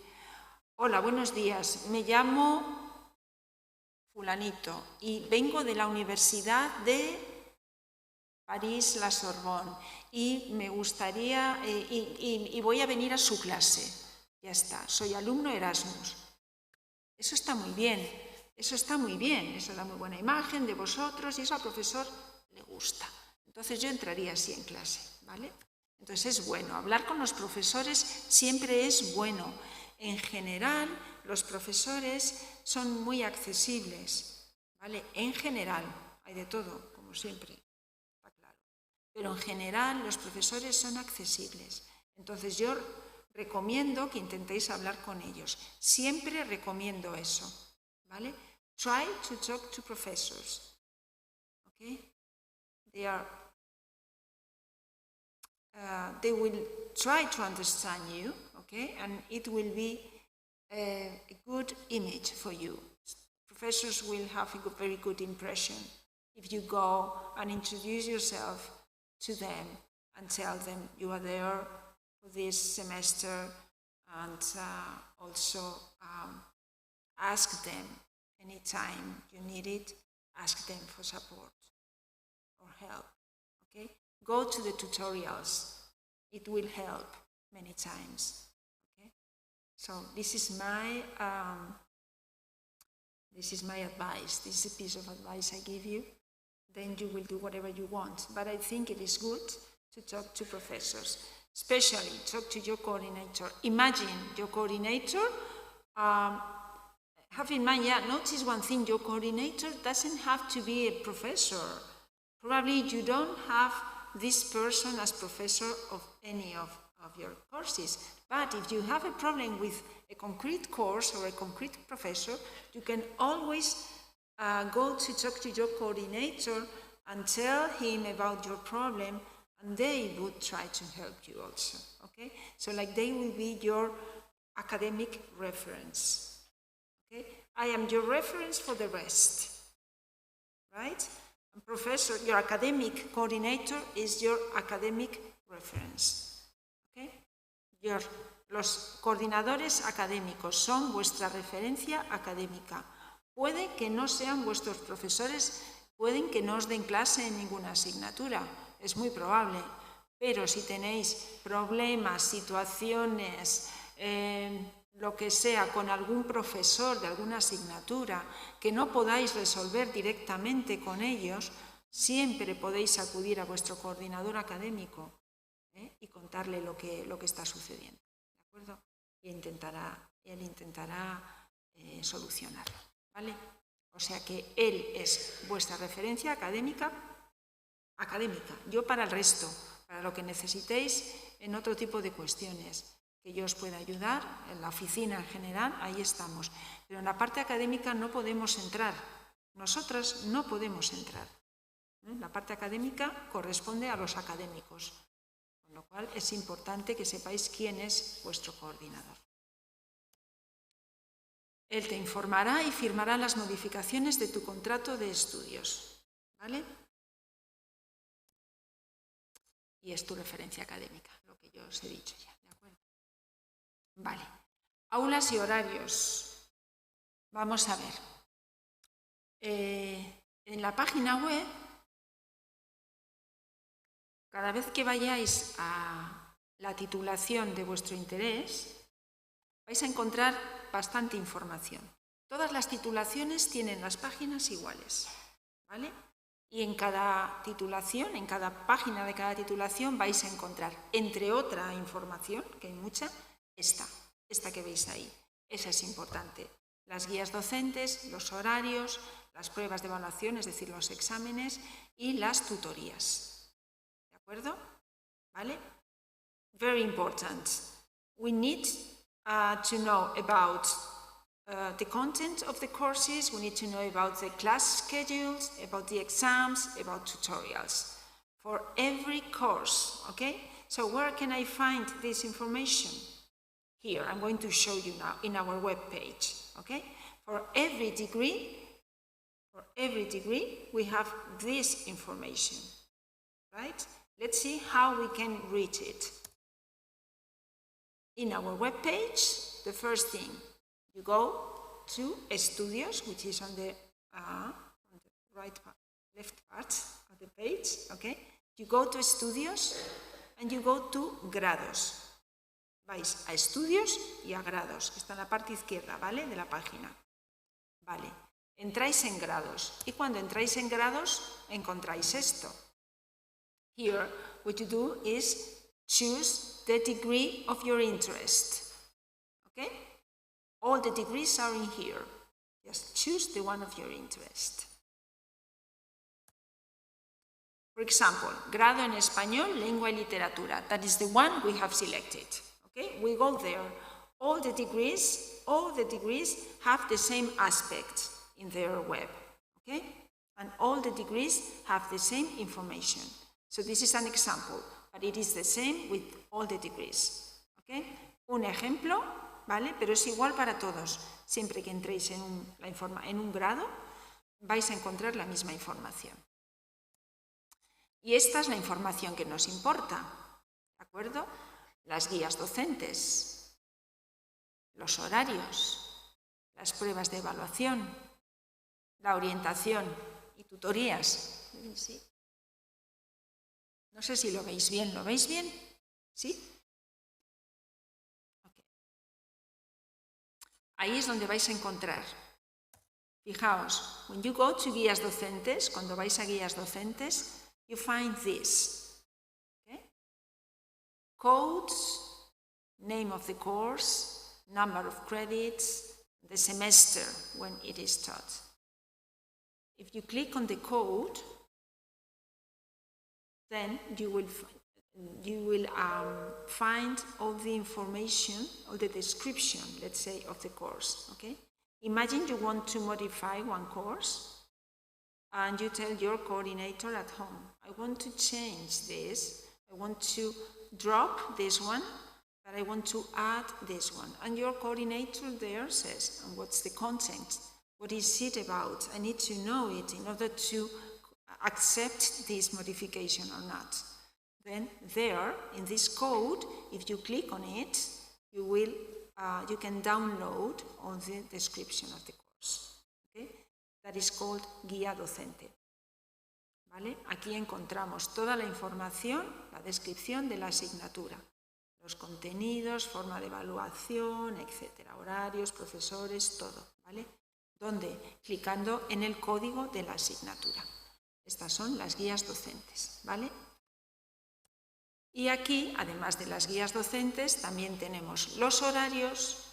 hola, buenos días, me llamo fulanito y vengo de la Universidad de París-La Sorbonne y me gustaría, y voy a venir a su clase. Ya está, soy alumno Erasmus. Eso está muy bien, eso da muy buena imagen de vosotros y eso al profesor le gusta. Entonces yo entraría así en clase, ¿vale? Entonces es bueno, hablar con los profesores siempre es bueno. En general, los profesores son muy accesibles, ¿vale? En general, hay de todo, como siempre, está claro. Pero en general, los profesores son accesibles. Entonces, yo recomiendo que intentéis hablar con ellos. Siempre recomiendo eso, ¿vale? Try to talk to professors, ¿ok? They will try to understand you, okay, and it will be a good image for you. Professors will have a very good impression if you go and introduce yourself to them and tell them you are there for this semester, and also ask them anytime you need it, ask them for support or help, okay? Go to the tutorials. It will help many times. Okay? So this is my advice. This is a piece of advice I give you. Then you will do whatever you want. But I think it is good to talk to professors, especially talk to your coordinator. Imagine your coordinator. Have in mind, notice one thing. Your coordinator doesn't have to be a professor. Probably you don't have this person as professor of any of your courses. But if you have a problem with a concrete course or a concrete professor, you can always go to talk to your coordinator and tell him about your problem, and they would try to help you also, okay? So like they will be your academic reference, okay? I am your reference for the rest, right? And professor, your academic coordinator is your academic reference. ¿Okay? Los coordinadores académicos son vuestra referencia académica. Puede que no sean vuestros profesores, pueden que no os den clase en ninguna asignatura, es muy probable, pero si tenéis problemas, situaciones, lo que sea, con algún profesor de alguna asignatura que no podáis resolver directamente con ellos, siempre podéis acudir a vuestro coordinador académico y contarle lo que está sucediendo, ¿de acuerdo? Y él intentará solucionarlo, ¿vale? O sea que él es vuestra referencia académica. Yo para el resto, para lo que necesitéis en otro tipo de cuestiones que yo os pueda ayudar, en la oficina en general, ahí estamos. Pero en la parte académica no podemos entrar. Nosotras no podemos entrar. La parte académica corresponde a los académicos, con lo cual es importante que sepáis quién es vuestro coordinador. Él te informará y firmará las modificaciones de tu contrato de estudios, ¿vale? Y es tu referencia académica, lo que yo os he dicho ya, ¿de acuerdo? Vale. Aulas y horarios. Vamos a ver. En la página web, cada vez que vayáis a la titulación de vuestro interés, vais a encontrar bastante información. Todas las titulaciones tienen las páginas iguales, ¿vale? Y en cada titulación, en cada página de cada titulación vais a encontrar, entre otra información, que hay mucha, esta que veis ahí. Esa es importante. Las guías docentes, los horarios, las pruebas de evaluación, es decir, los exámenes y las tutorías. ¿De acuerdo? ¿Vale? Very important. We need to know about the content of the courses. We need to know about the class schedules, about the exams, about tutorials. For every course, okay? So where can I find this information? Here, I'm going to show you now in our web page, okay? For every degree, we have this information, right? Let's see how we can reach it. In our web page, the first thing, you go to Estudios, which is on the left part of the page, okay? You go to Estudios and you go to Grados. Vais a Estudios y a Grados, que está en la parte izquierda, ¿vale? De la página. Vale. Entráis en Grados y cuando entráis en Grados encontráis esto. Here, what you do is choose the degree of your interest. Okay? All the degrees are in here. Just choose the one of your interest. For example, grado en español, lengua y literatura. That is the one we have selected. Okay, we go there. All the degrees have the same aspect in their web. Okay, and all the degrees have the same information. So this is an example, but it is the same with all the degrees. Okay, un ejemplo, ¿vale? Pero es igual para todos. Siempre que entréis en un grado, vais a encontrar la misma información. Y esta es la información que nos importa, ¿de acuerdo? Las guías docentes, los horarios, las pruebas de evaluación, la orientación y tutorías. ¿Sí? No sé si lo veis bien. ¿Lo veis bien? ¿Sí? Okay. Ahí es donde vais a encontrar. Fijaos, when you go to guías docentes, cuando vais a guías docentes, you find this. Okay? Codes, name of the course, number of credits, the semester when it is taught. If you click on the code, then you will find all the information, all the description, let's say, of the course. Okay? Imagine you want to modify one course, and you tell your coordinator at home, I want to change this, I want to drop this one, but I want to add this one. And your coordinator there says, and what's the content? What is it about? I need to know it in order to accept this modification or not. Then there, in this code, if you click on it, you can download all the description of the course. Okay? That is called guía docente. ¿Vale? Aquí encontramos toda la información, la descripción de la asignatura, los contenidos, forma de evaluación, etcétera, horarios, profesores, todo. ¿Vale? ¿Dónde? Clicando en el código de la asignatura. Estas son las guías docentes, ¿vale? Y aquí, además de las guías docentes, también tenemos los horarios,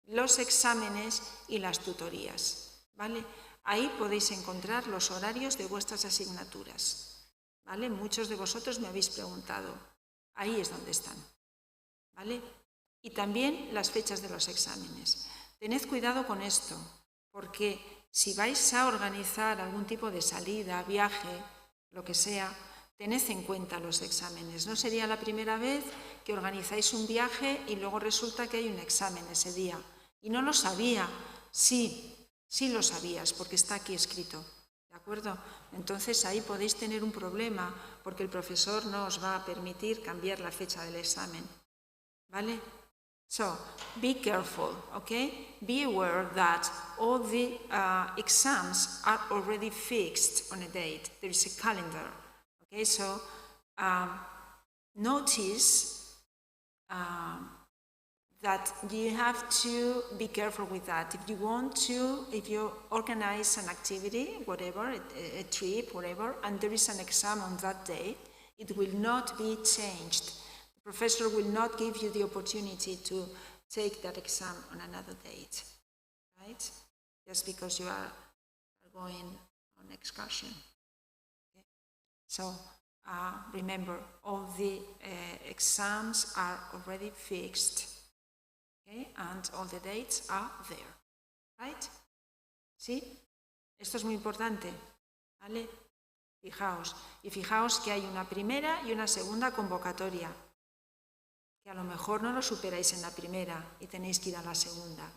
los exámenes y las tutorías, ¿vale? Ahí podéis encontrar los horarios de vuestras asignaturas, ¿vale? Muchos de vosotros me habéis preguntado, ahí es donde están, ¿vale? Y también las fechas de los exámenes. Tened cuidado con esto, porque si vais a organizar algún tipo de salida, viaje, lo que sea, tened en cuenta los exámenes. No sería la primera vez que organizáis un viaje y luego resulta que hay un examen ese día. Y no lo sabía. Sí lo sabías, porque está aquí escrito. ¿De acuerdo? Entonces ahí podéis tener un problema, porque el profesor no os va a permitir cambiar la fecha del examen. ¿Vale? So, be careful, okay? Be aware that all the exams are already fixed on a date. There is a calendar, okay? So, notice that you have to be careful with that. If you organize an activity, whatever, a trip, whatever, and there is an exam on that day, it will not be changed. The professor will not give you the opportunity to take that exam on another date, right? Just because you are going on excursion. Okay? So remember, all the exams are already fixed, okay? And all the dates are there, right? ¿Sí? Esto es muy importante, ¿vale? Fijaos, y fijaos que hay una primera y una segunda convocatoria, que a lo mejor no lo superáis en la primera y tenéis que ir a la segunda.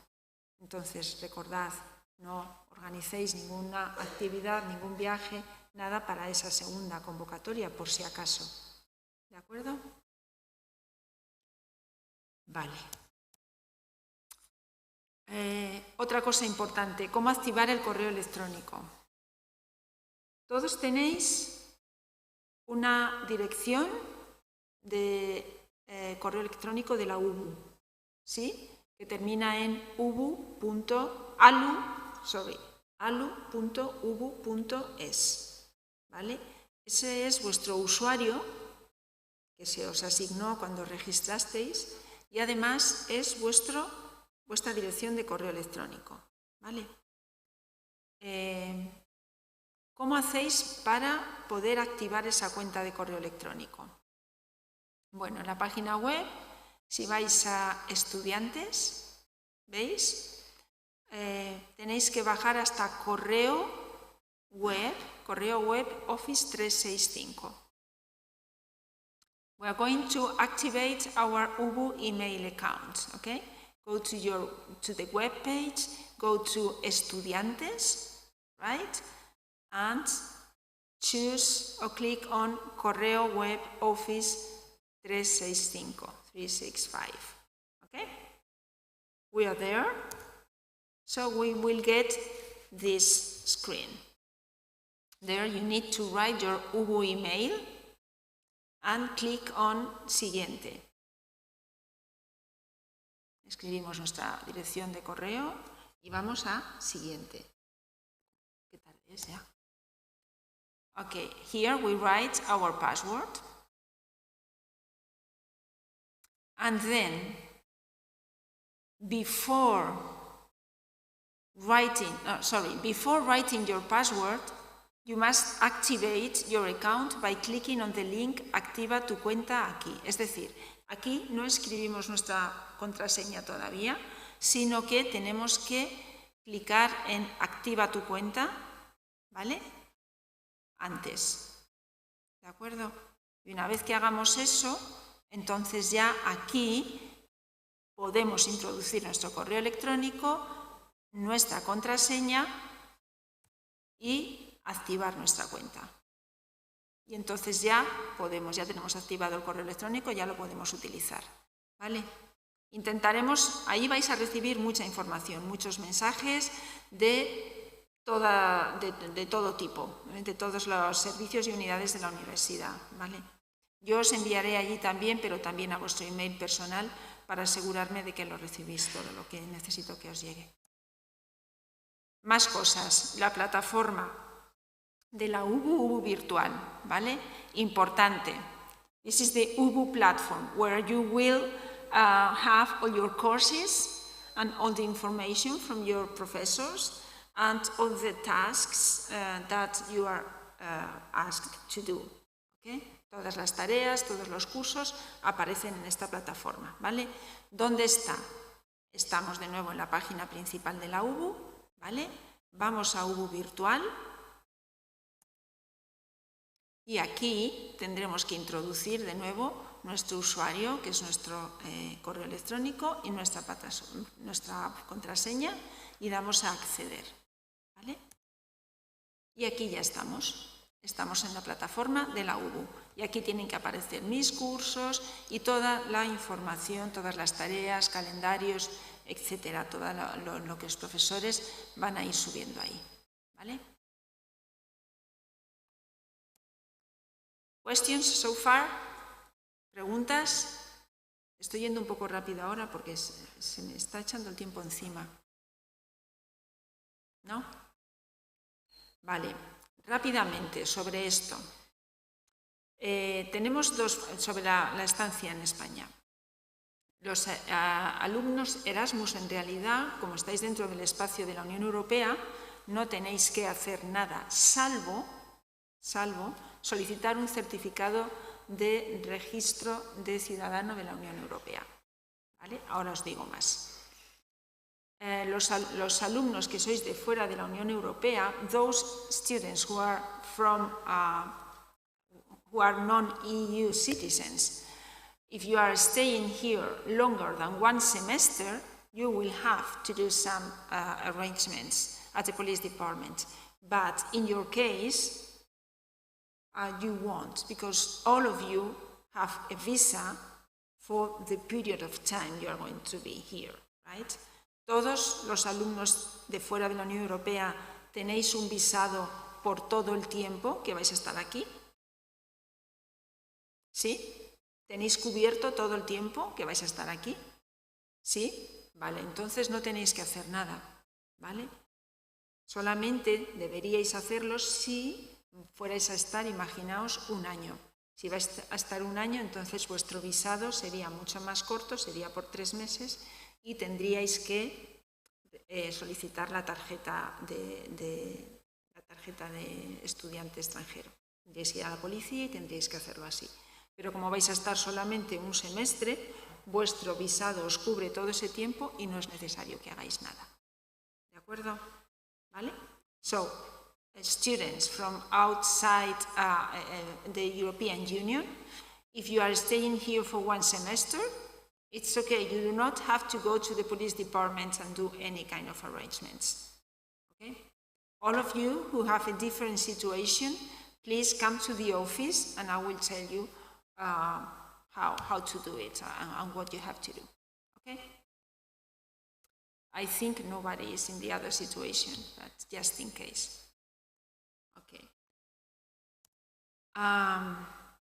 Entonces, recordad, no organicéis ninguna actividad, ningún viaje, nada para esa segunda convocatoria, por si acaso. ¿De acuerdo? Vale. Otra cosa importante, ¿cómo activar el correo electrónico? Todos tenéis una dirección de correo electrónico de la UBU, ¿sí? Que termina en alu.ubu.es, ¿vale? Ese es vuestro usuario que se os asignó cuando registrasteis y además es vuestro vuestra dirección de correo electrónico, ¿vale? ¿Cómo hacéis para poder activar esa cuenta de correo electrónico? Bueno, en la página web, si vais a Estudiantes, ¿veis? Tenéis que bajar hasta correo web Office 365. We are going to activate our UBU email account, okay? Go to the web page, go to Estudiantes, right? And choose or click on Correo Web Office 365, okay? We are there, so we will get this screen. There you need to write your UBU email and click on Siguiente. Escribimos nuestra dirección de correo y vamos a Siguiente. ¿Qué tarde es ya? Okay, here we write our password. And then, before writing your password, you must activate your account by clicking on the link Activa tu cuenta aquí. Es decir, aquí no escribimos nuestra contraseña todavía, sino que tenemos que clicar en Activa tu cuenta, ¿vale? Antes. ¿De acuerdo? Y una vez que hagamos eso, entonces ya aquí podemos introducir nuestro correo electrónico, nuestra contraseña y activar nuestra cuenta. Y entonces ya tenemos activado el correo electrónico, ya lo podemos utilizar, ¿vale? Intentaremos, ahí vais a recibir mucha información, muchos mensajes de todo tipo, de todos los servicios y unidades de la universidad, ¿vale? Yo os enviaré allí también, pero también a vuestro email personal para asegurarme de que lo recibís todo lo que necesito que os llegue. Más cosas, la plataforma de la UBU virtual, ¿vale? Importante. This is the UBU platform where you will have all your courses and all the information from your professors and all the tasks that you are asked to do. ¿Okay? Todas las tareas, todos los cursos aparecen en esta plataforma, ¿vale? ¿Dónde está? Estamos de nuevo en la página principal de la UBU, ¿vale? Vamos a UBU virtual. Y aquí tendremos que introducir de nuevo nuestro usuario, que es nuestro correo electrónico y nuestra contraseña, y damos a acceder, ¿vale? Y aquí ya estamos en la plataforma de la UBU. Y aquí tienen que aparecer mis cursos y toda la información, todas las tareas, calendarios, etcétera, todo lo que los profesores van a ir subiendo ahí, ¿vale? Questions so far? ¿Preguntas? Estoy yendo un poco rápido ahora porque se me está echando el tiempo encima. ¿No? Vale, rápidamente sobre esto. Tenemos sobre la estancia en España. Los alumnos Erasmus, en realidad, como estáis dentro del espacio de la Unión Europea, no tenéis que hacer nada, salvo solicitar un certificado de registro de ciudadano de la Unión Europea, ¿vale? Ahora os digo más. Los alumnos que sois de fuera de la Unión Europea, those students who are non-EU citizens, if you are staying here longer than one semester, you will have to do some arrangements at the police department. But in your case, you won't, because all of you have a visa for the period of time you are going to be here, right? Todos los alumnos de fuera de la Unión Europea tenéis un visado por todo el tiempo que vais a estar aquí. ¿Sí? ¿Tenéis cubierto todo el tiempo que vais a estar aquí? ¿Sí? Vale, entonces no tenéis que hacer nada, ¿vale? Solamente deberíais hacerlo si fuerais a estar, imaginaos, un año. Si vais a estar un año, entonces vuestro visado sería mucho más corto, sería por 3 meses, y tendríais que solicitar la tarjeta de estudiante extranjero. Tendríais que ir a la policía y tendríais que hacerlo así. Pero como vais a estar solamente un semestre, vuestro visado os cubre todo ese tiempo y no es necesario que hagáis nada. ¿De acuerdo? ¿Vale? So, students from outside the European Union, if you are staying here for one semester, it's okay. You do not have to go to the police department and do any kind of arrangements. Okay? All of you who have a different situation, please come to the office and I will tell you how to do it and what you have to do. Okay? I think nobody is in the other situation, but just in case. Okay.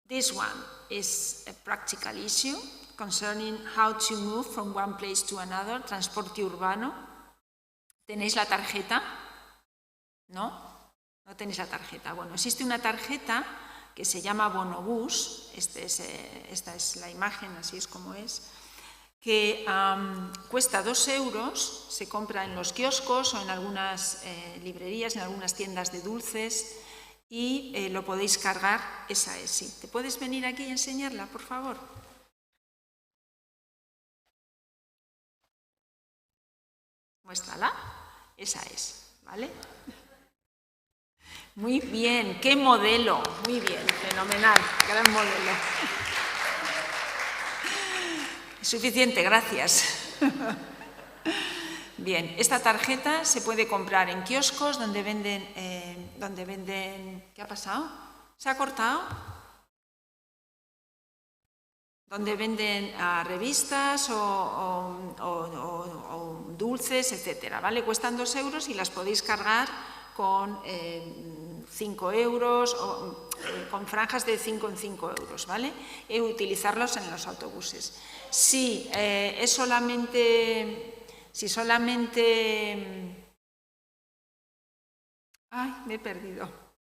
This one is a practical issue concerning how to move from one place to another, transporte urbano. ¿Tenéis la tarjeta? ¿No? No tenéis la tarjeta. Bueno, existe una tarjeta que se llama bonobús, esta es la imagen, así es como es, que cuesta 2 euros, se compra en los kioscos o en algunas librerías, en algunas tiendas de dulces y lo podéis cargar, esa es, sí. ¿Te puedes venir aquí y enseñarla, por favor? Muéstrala, esa es, ¿vale? Muy bien, qué modelo, muy bien, fenomenal, gran modelo. Suficiente, gracias. Bien, esta tarjeta se puede comprar en kioscos donde venden... ¿Qué ha pasado? ¿Se ha cortado? Donde venden revistas o dulces, etcétera, ¿vale? Cuestan 2 euros y las podéis cargar con 5 euros o con franjas de 5 en 5 euros, ¿vale? Y utilizarlos en los autobuses. Si Ay, me he perdido,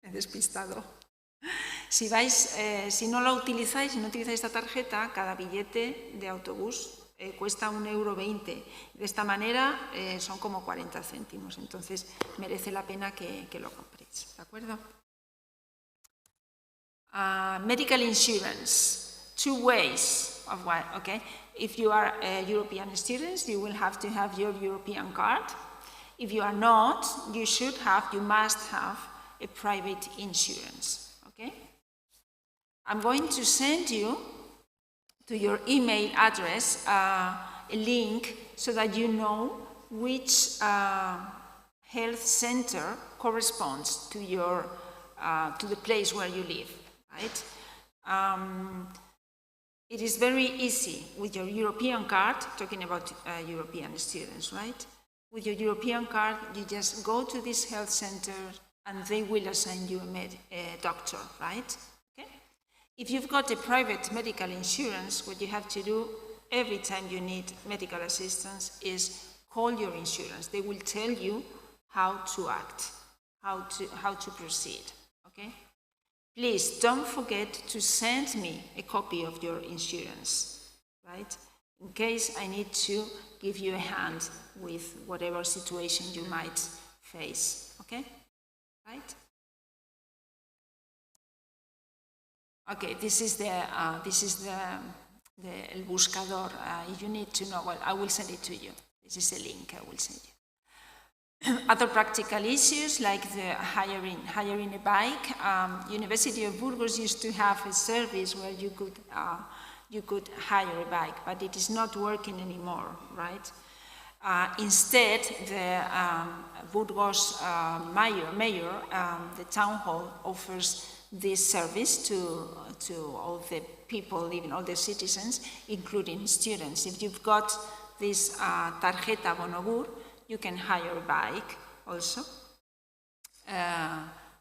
me he despistado. Si no la utilizáis, si no utilizáis esta tarjeta, cada billete de autobús cuesta 1,20 euro. De esta manera son como 40 céntimos, entonces merece la pena que lo compréis, ¿de acuerdo? Medical insurance, 2 ways of what, okay? If you are European students, you will have to have your European card. If you are not, you must have a private insurance, okay? I'm going to send you to your email address a link so that you know which health center corresponds to your to the place where you live, right? It is very easy with your European card, talking about European students, right? With your European card, you just go to this health center and they will assign you a doctor, right? Okay? If you've got a private medical insurance, what you have to do every time you need medical assistance is call your insurance. They will tell you how to act, how to proceed, okay? Please don't forget to send me a copy of your insurance, right? In case I need to give you a hand with whatever situation you might face, okay? Right? Okay, this is the el buscador. You need to know. Well, I will send it to you. This is a link I will send you. Other practical issues like the hiring a bike. University of Burgos used to have a service where you could hire a bike, but it is not working anymore, right? Instead, the Burgos mayor, the town hall, offers this service to all the people living, all the citizens, including students. If you've got this tarjeta Bonobur, you can hire a bike also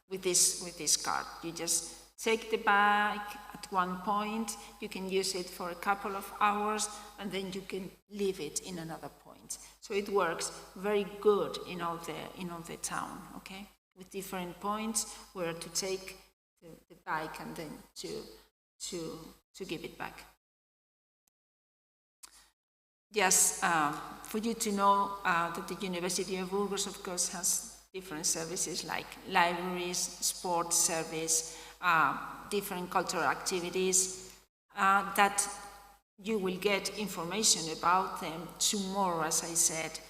with this card. You just take the bike at one point, you can use it for a couple of hours, and then you can leave it in another point. So it works very good in all the town, okay? With different points where to take the bike and then to give it back. just for you to know that the University of Burgos, of course, has different services like libraries, sports service, different cultural activities, that you will get information about them tomorrow, as I said,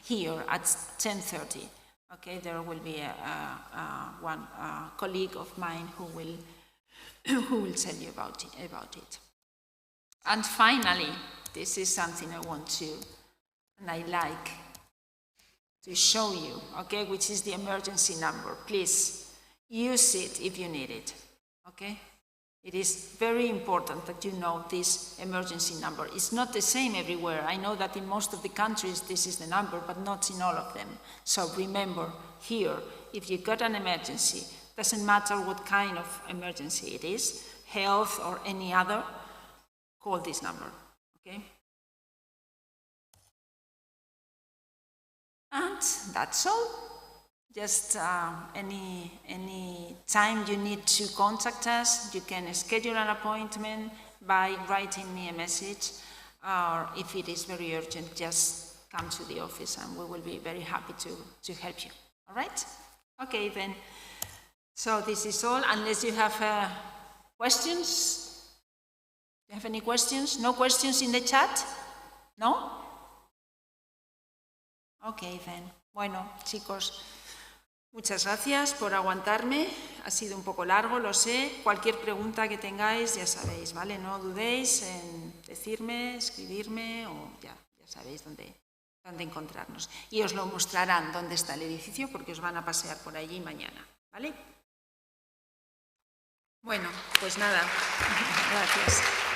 here at 10:30. Okay, there will be one colleague of mine who will tell you about it. And finally, this is something I want to, and I like to show you, okay, which is the emergency number. Please use it if you need it, okay? It is very important that you know this emergency number. It's not the same everywhere. I know that in most of the countries this is the number, but not in all of them. So remember, here, if you got an emergency, doesn't matter what kind of emergency it is, health or any other, call this number, okay? And that's all. Just any time you need to contact us, you can schedule an appointment by writing me a message, or if it is very urgent, just come to the office and we will be very happy to help you. All right? Okay, then. So this is all, unless you have questions. Do you have any questions? No questions in the chat? No? Okay, then. Bueno, chicos, muchas gracias por aguantarme. Ha sido un poco largo, lo sé. Cualquier pregunta que tengáis, ya sabéis, ¿vale? No dudéis en decirme, escribirme, o ya sabéis dónde encontrarnos. Y os lo mostrarán dónde está el edificio, porque os van a pasear por allí mañana, ¿vale? Bueno, pues nada, gracias.